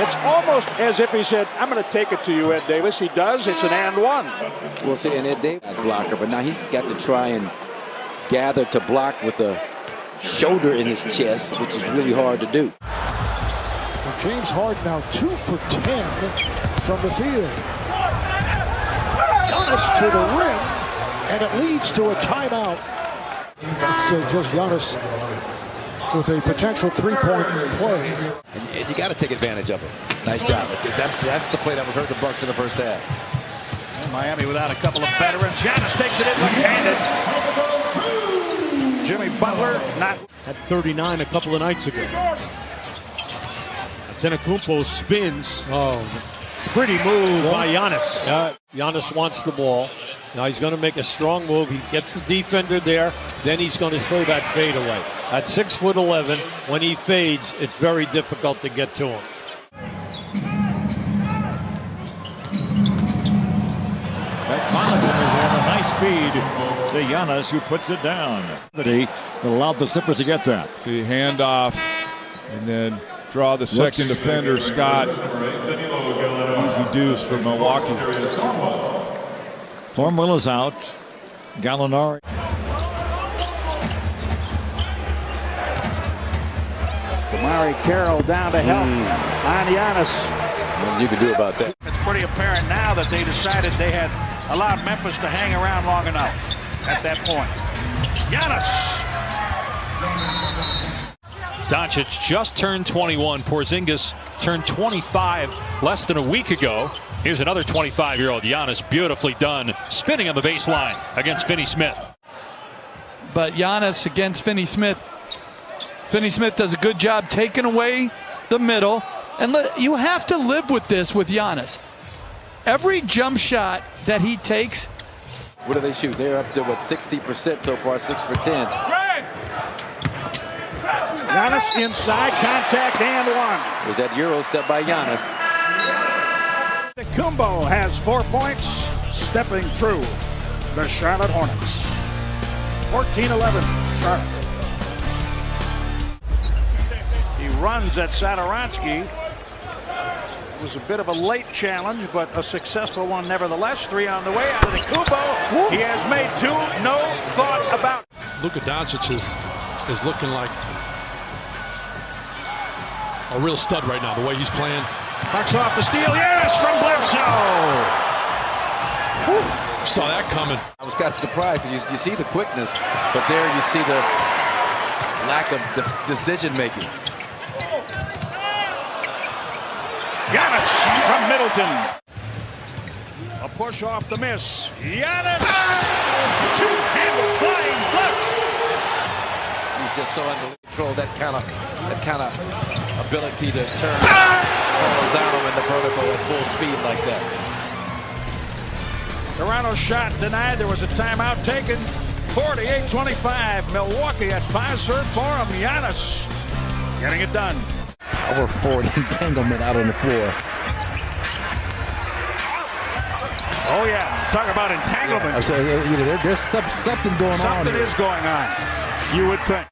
it's almost as if he said, I'm going to take it to you, Ed Davis. He does. It's an and one. We'll see, and Ed Davis blocker, but now he's got to try and gather to block with a shoulder in his chest, which is really hard to do. James Harden now 2 for 10 from the field. Giannis to the rim, and it leads to a timeout. Still just Giannis with a potential 3-point play. And you got to take advantage of it. Nice job. That's the play that was hurt the Bucks in the first half. And Miami without a couple of veterans. Giannis takes it in left-handed. Jimmy Butler not at 39 a couple of nights ago. Antetokounmpo spins. Oh, pretty move by Giannis. Giannis wants the ball. Now he's going to make a strong move. He gets the defender there. Then he's going to throw that fade away. At 6'11", when he fades, it's very difficult to get to him. That Connaughton is in a nice feed to Giannis, who puts it down. That allowed the Zippers to get that. See, hand off, and then draw the second defender, Scott. Easy deuce for Milwaukee. Thornwell is out. Gallinari. Damari Carroll down to help on Giannis. Nothing you can do about that. pretty apparent now that they decided they had allowed Memphis to hang around long enough at that point. Giannis. Doncic just turned 21. Porzingis turned 25 less than a week ago. Here's another 25-year-old Giannis, beautifully done, spinning on the baseline against Finney Smith. But Giannis against Finney Smith. Finney Smith does a good job taking away the middle. And you have to live with this with Giannis. Every jump shot that he takes. What do they shoot? They're up to, 60% so far, 6 for 10. Giannis inside, contact and one. Was that Euro step by Giannis? Antetokuonmpo has 4 points, stepping through the Charlotte Hornets. 14-11, Charlotte. He runs at Satoransky. It was a bit of a late challenge, but a successful one nevertheless. 3 on the way out of the Antetokuonmpo. He has made 2, no thought about. Luka Doncic is looking like a real stud right now, the way he's playing. Bucks off the steal, yes, from Bledsoe. Saw that coming. I was kind of surprised. You see the quickness, but there you see the lack of decision making. Giannis from Middleton. A push off the miss. Giannis! Two-handle flying flush. He's just so under control. That kind of ability to turn horizontal in the vertical at full speed like that. Toronto's shot denied. There was a timeout taken. 48-25. Milwaukee at 5 serve for him. Giannis getting it done. Power forward entanglement out on the floor. Oh, yeah. Talk about entanglement. There's something going on. Something is going on, you would think.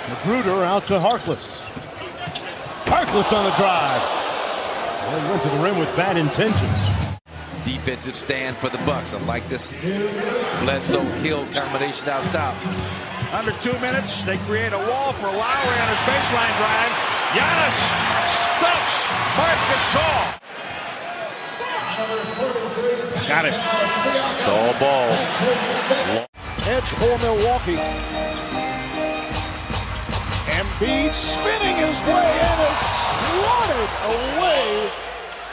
Magruder out to Harkless. Harkless on the drive. Well, he went to the rim with bad intentions. Defensive stand for the Bucks. I like this Bledsoe Hill combination out top. Under 2 minutes, they create a wall for Lowry on his baseline drive. Giannis stuffs Marc Gasol. Got it. It's all ball. Edge for Milwaukee. Embiid spinning his way, and it's swatted away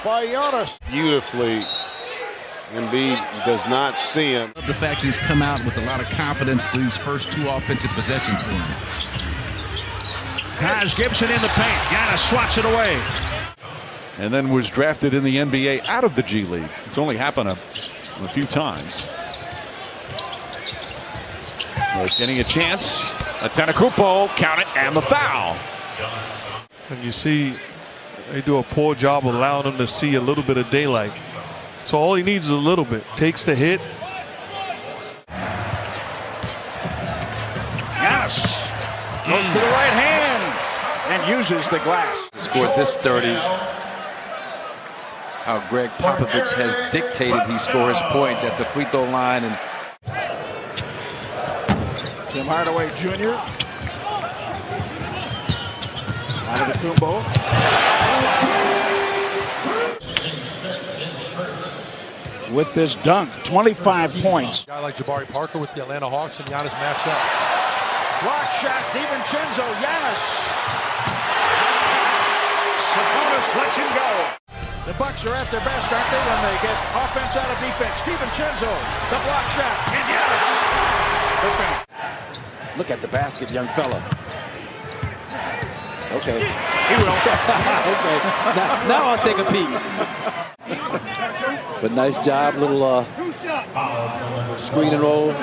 by Giannis. Beautifully. Embiid does not see him. The fact he's come out with a lot of confidence through these first 2 offensive possessions for him. Taj Gibson in the paint. Giannis swats it away. And then was drafted in the NBA out of the G League. It's only happened a few times. Getting a chance. Antetokuonmpo, count it, and the foul. And you see, they do a poor job of allowing him to see a little bit of daylight. So all he needs is a little bit. Takes the hit. Giannis goes to the right hand and uses the glass. Scored this 30. How Greg Popovich has dictated he scores points at the free throw line. And Tim Hardaway Jr. Antetokuonmpo. With this dunk, 25 points. A guy like Jabari Parker with the Atlanta Hawks and Giannis matched up. Block shot, DiVincenzo, Giannis. Sabonis lets him go. The Bucks are at their best, aren't they, when they get offense out of defense. DiVincenzo, the block shot, and Giannis. Look at the basket, young fella. Okay. He will. Okay. Now I'll take a peek. But nice job, little screen and roll.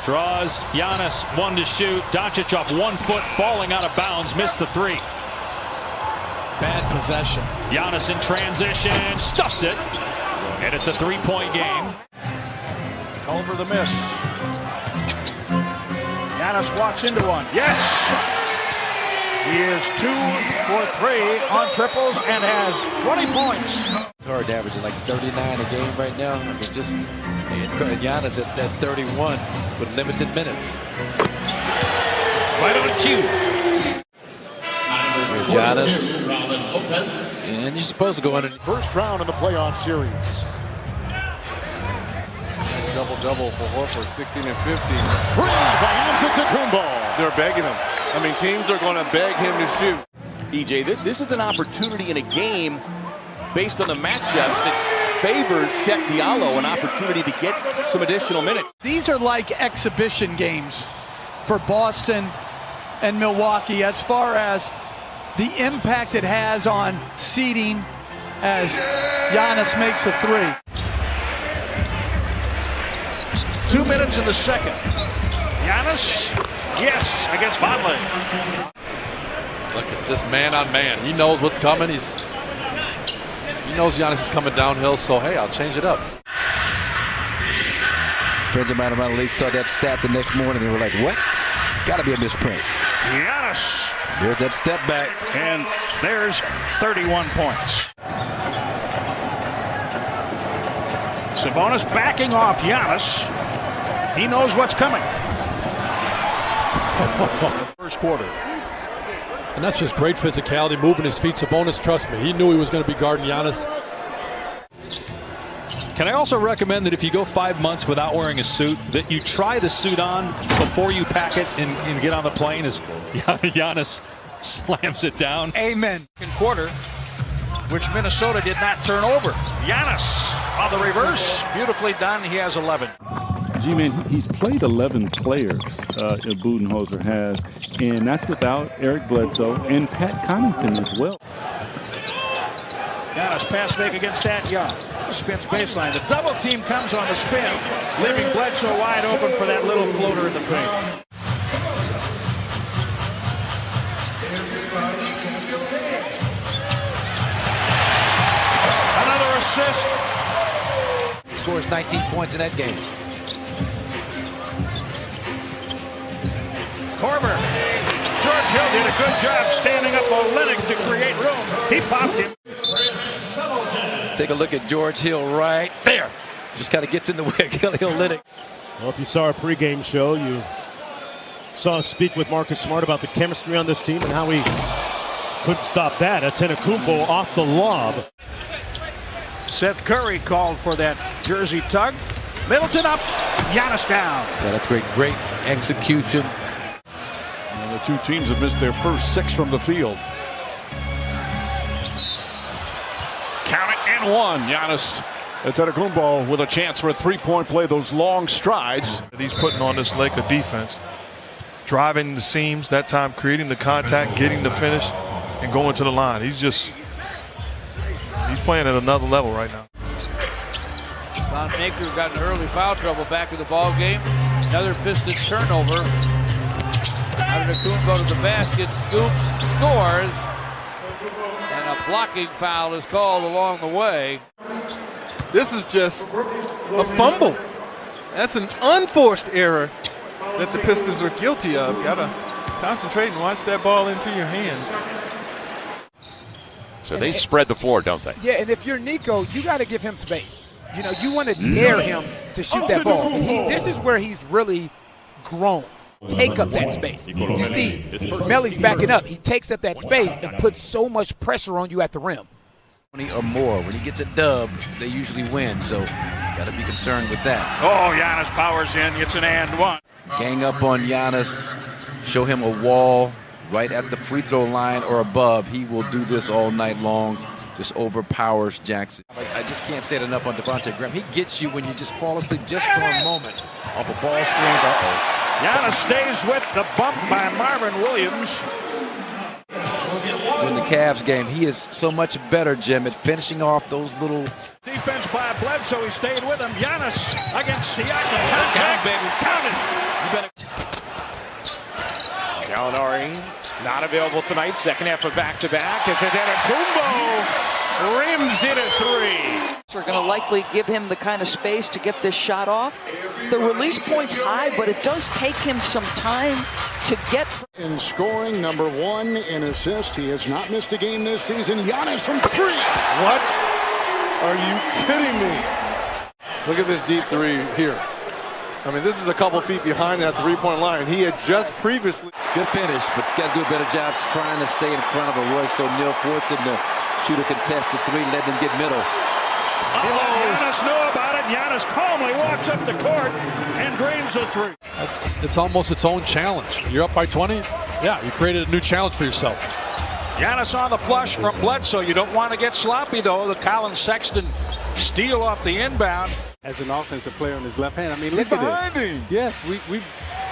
Draws Giannis, 1 to shoot. Doncic off 1 foot, falling out of bounds, missed the 3. Bad possession. Giannis in transition, stuffs it, and it's a 3-point game. Over the miss. Giannis walks into one. Yes! He is 2 for 3 on triples and has 20 points. Hard averaging like 39 a game right now. I mean, just Giannis at 31 with limited minutes. Why don't you? Giannis. And you're supposed to go in. First round in the playoff series. Nice double-double for Horford, 16 and 15. Framed by Antetokuonmpo. They're begging him. I mean, teams are going to beg him to shoot. EJ, this is an opportunity in a game based on the matchups that favors Chet Diallo, an opportunity to get some additional minutes. These are like exhibition games for Boston and Milwaukee as far as the impact it has on seeding as Giannis makes a three. 2 minutes in the second. Giannis, yes, against Motley. Look at just man on man. He knows what's coming. He knows Giannis is coming downhill, so hey, I'll change it up. Friends of mine around the league saw that stat the next morning. They were like, what? It's got to be a misprint. Giannis. There's that step back. And there's 31 points. Sabonis backing off Giannis. He knows what's coming. First quarter. And that's just great physicality, moving his feet. Sabonis, trust me, he knew he was going to be guarding Giannis. Can I also recommend that if you go 5 months without wearing a suit, that you try the suit on before you pack it and get on the plane as Giannis slams it down? Amen. Second quarter, which Minnesota did not turn over. Giannis on the reverse. Beautifully done. He has 11. G-Man, he's played 11 players, Budenholzer has, and that's without Eric Bledsoe and Pat Connaughton as well. Giannis pass fake against that Young. Spins baseline. The double team comes on the spin, leaving Bledsoe wide open for that little floater in the paint. Another assist. He scores 19 points in that game. Korver. George Hill did a good job standing up Olynyk to create room. He popped him. Take a look at George Hill right there. Just kind of gets in the way of Kelly Olynyk. Well, if you saw our pregame show, you saw us speak with Marcus Smart about the chemistry on this team and how we couldn't stop that. Antetokounmpo off the lob. Seth Curry called for that jersey tug. Middleton up. Giannis down. Yeah, that's great. Great execution. The two teams have missed their first 6 from the field. Count it and one. Giannis Antetokounmpo with a chance for a three-point play. Those long strides. He's putting on this Laker defense. Driving the seams, that time creating the contact, getting the finish, and going to the line. He's playing at another level right now. Von Maker got in early foul trouble back in the ball game. Another Pistons turnover. Antetokounmpo to the basket, scoops, scores, and a blocking foul is called along the way. This is just a fumble. That's an unforced error that the Pistons are guilty of. Gotta concentrate and watch that ball into your hands. So they spread the floor, don't they? Yeah, and if you're Nico, you got to give him space. You know, you want to dare him to shoot that ball. And this is where he's really grown. Take up that space. You see, Melly's backing up. He takes up that space and puts so much pressure on you at the rim. Or more. When he gets a dub, they usually win, so got to be concerned with that. Oh, Giannis powers in. It's an and one. Gang up on Giannis. Show him a wall right at the free throw line or above. He will do this all night long. Just overpowers Jackson. I just can't say it enough on Devontae Graham. He gets you when you just fall asleep just for a moment off of ball screens. Giannis stays with the bump by Marvin Williams. In the Cavs game, he is so much better, Jim, at finishing off those little... Defense by Bledsoe. He stayed with him. Giannis against Siakam. Contact. Counted. Gallinari not available tonight. Second half of back-to-back. As Antetokounmpo rims it a three. We're going to likely give him the kind of space to get this shot off. The release point's high, but it does take him some time to get. In scoring, number 1 in assist. He has not missed a game this season. Giannis from 3. What? Are you kidding me? Look at this deep three here. I mean, this is a couple feet behind that three-point line. He had just previously... Good finish, but you got to do a better job trying to stay in front of a Royce O'Neal, forcing the shooter contested three, letting him get middle. Giannis knew about it. Giannis calmly walks up the court and drains a three. It's almost its own challenge. You're up by 20. Yeah, you created a new challenge for yourself. Giannis on the flush from Bledsoe. You don't want to get sloppy, though. The Colin Sexton steal off the inbound. As an offensive player on his left hand, I mean, look at this. Him. Yes,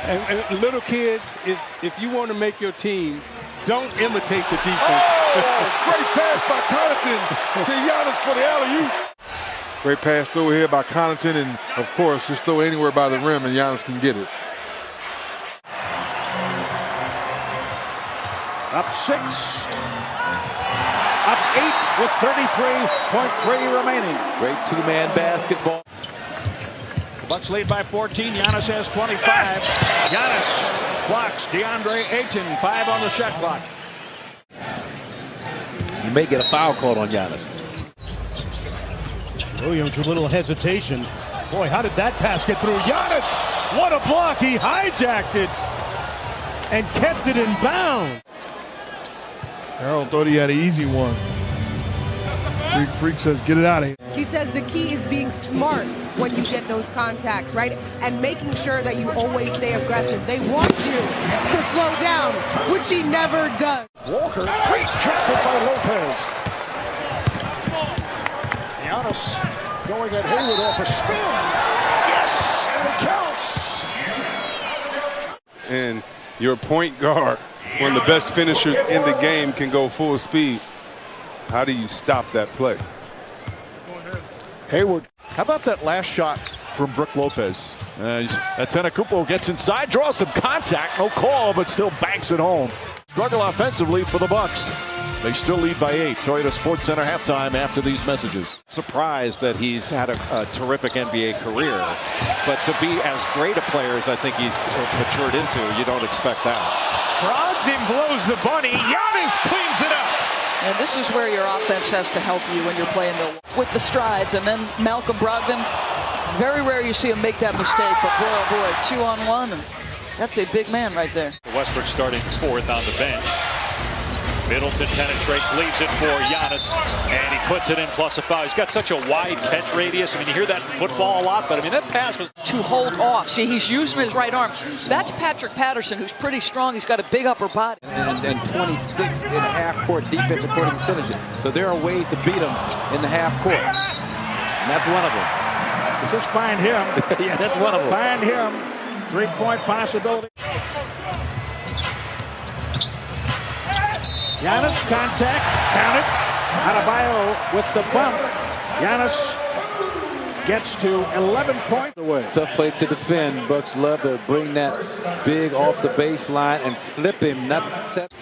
and little kids, if you want to make your team, don't imitate the defense. Oh, great pass by Connaughton to Giannis for the alley-oop. Great pass through here by Connaughton, and of course, just throw anywhere by the rim, and Giannis can get it. Up 6. Up 8 with 33.3 remaining. Great two-man basketball. The Bucks lead by 14. Giannis has 25. Giannis blocks DeAndre Ayton. 5 on the shot clock. You may get a foul called on Giannis. Williams with a little hesitation. Boy, how did that pass get through? Giannis, what a block. He hijacked it and kept it in bounds. Harold thought he had an easy one. Freak says, get it out of here. He says the key is being smart when you get those contacts, right? And making sure that you always stay aggressive. They want you to slow down, which he never does. Walker, rejected by Lopez. Giannis going at Hayward off a spin. Yes, and it counts. And your point guard, one of the best finishers in the game, can go full speed. How do you stop that play? Hayward. How about that last shot from Brook Lopez? Antetokuonmpo gets inside, draws some contact, no call, but still banks it home. Struggle offensively for the Bucks. They still lead by 8. Toyota Sports Center halftime after these messages. Surprised that he's had a terrific NBA career, but to be as great a player as I think he's matured into, you don't expect that. Brogdon blows the bunny. Giannis cleans it up. And this is where your offense has to help you when you're playing with the strides. And then Malcolm Brogdon, very rare you see him make that mistake. But boy, oh boy, 2-on-1. And that's a big man right there. Westbrook starting 4th on the bench. Middleton penetrates, leaves it for Giannis, and he puts it in plus a foul. He's got such a wide catch radius. I mean, you hear that in football a lot, but I mean, that pass was... To hold off. See, he's using his right arm. That's Patrick Patterson, who's pretty strong. He's got a big upper body. And 26th in half-court defense according to Synergy. So there are ways to beat him in the half-court. And that's one of them. Just find him. Yeah, that's one of them. Find him. 3-point possibility. Giannis, contact, count it. Adebayo with the bump. Giannis gets to 11 points away. Tough play to defend. Bucks love to bring that big off the baseline and slip him. Not set.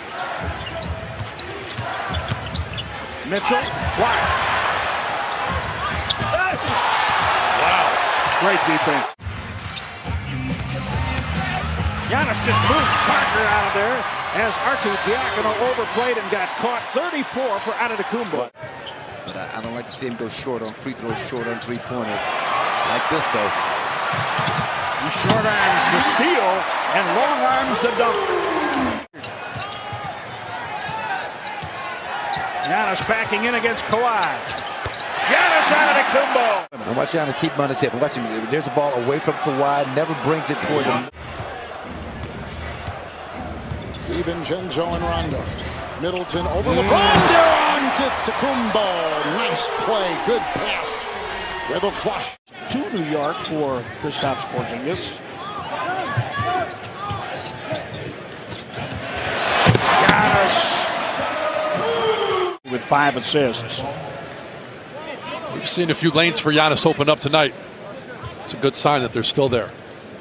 Mitchell, block. Wow, great defense. Giannis just moves Parker out of there as Antetokounmpo overplayed and got caught. 34 for Antetokounmpo. But I don't like to see him go short on free throws, short on three-pointers. Like this, though. He short arms the steal and long arms the dunk. Giannis backing in against Kawhi. Giannis Antetokounmpo. And watch Giannis keep him on his hip. Watch him. There's a ball away from Kawhi, never brings it toward him. DiVincenzo and Rondo. Middleton over LeBron. Down to Antetokounmpo. Nice play. Good pass. With a flush. To New York for Kristaps Porzingis. Giannis with 5 assists. We've seen a few lanes for Giannis open up tonight. It's a good sign that they're still there.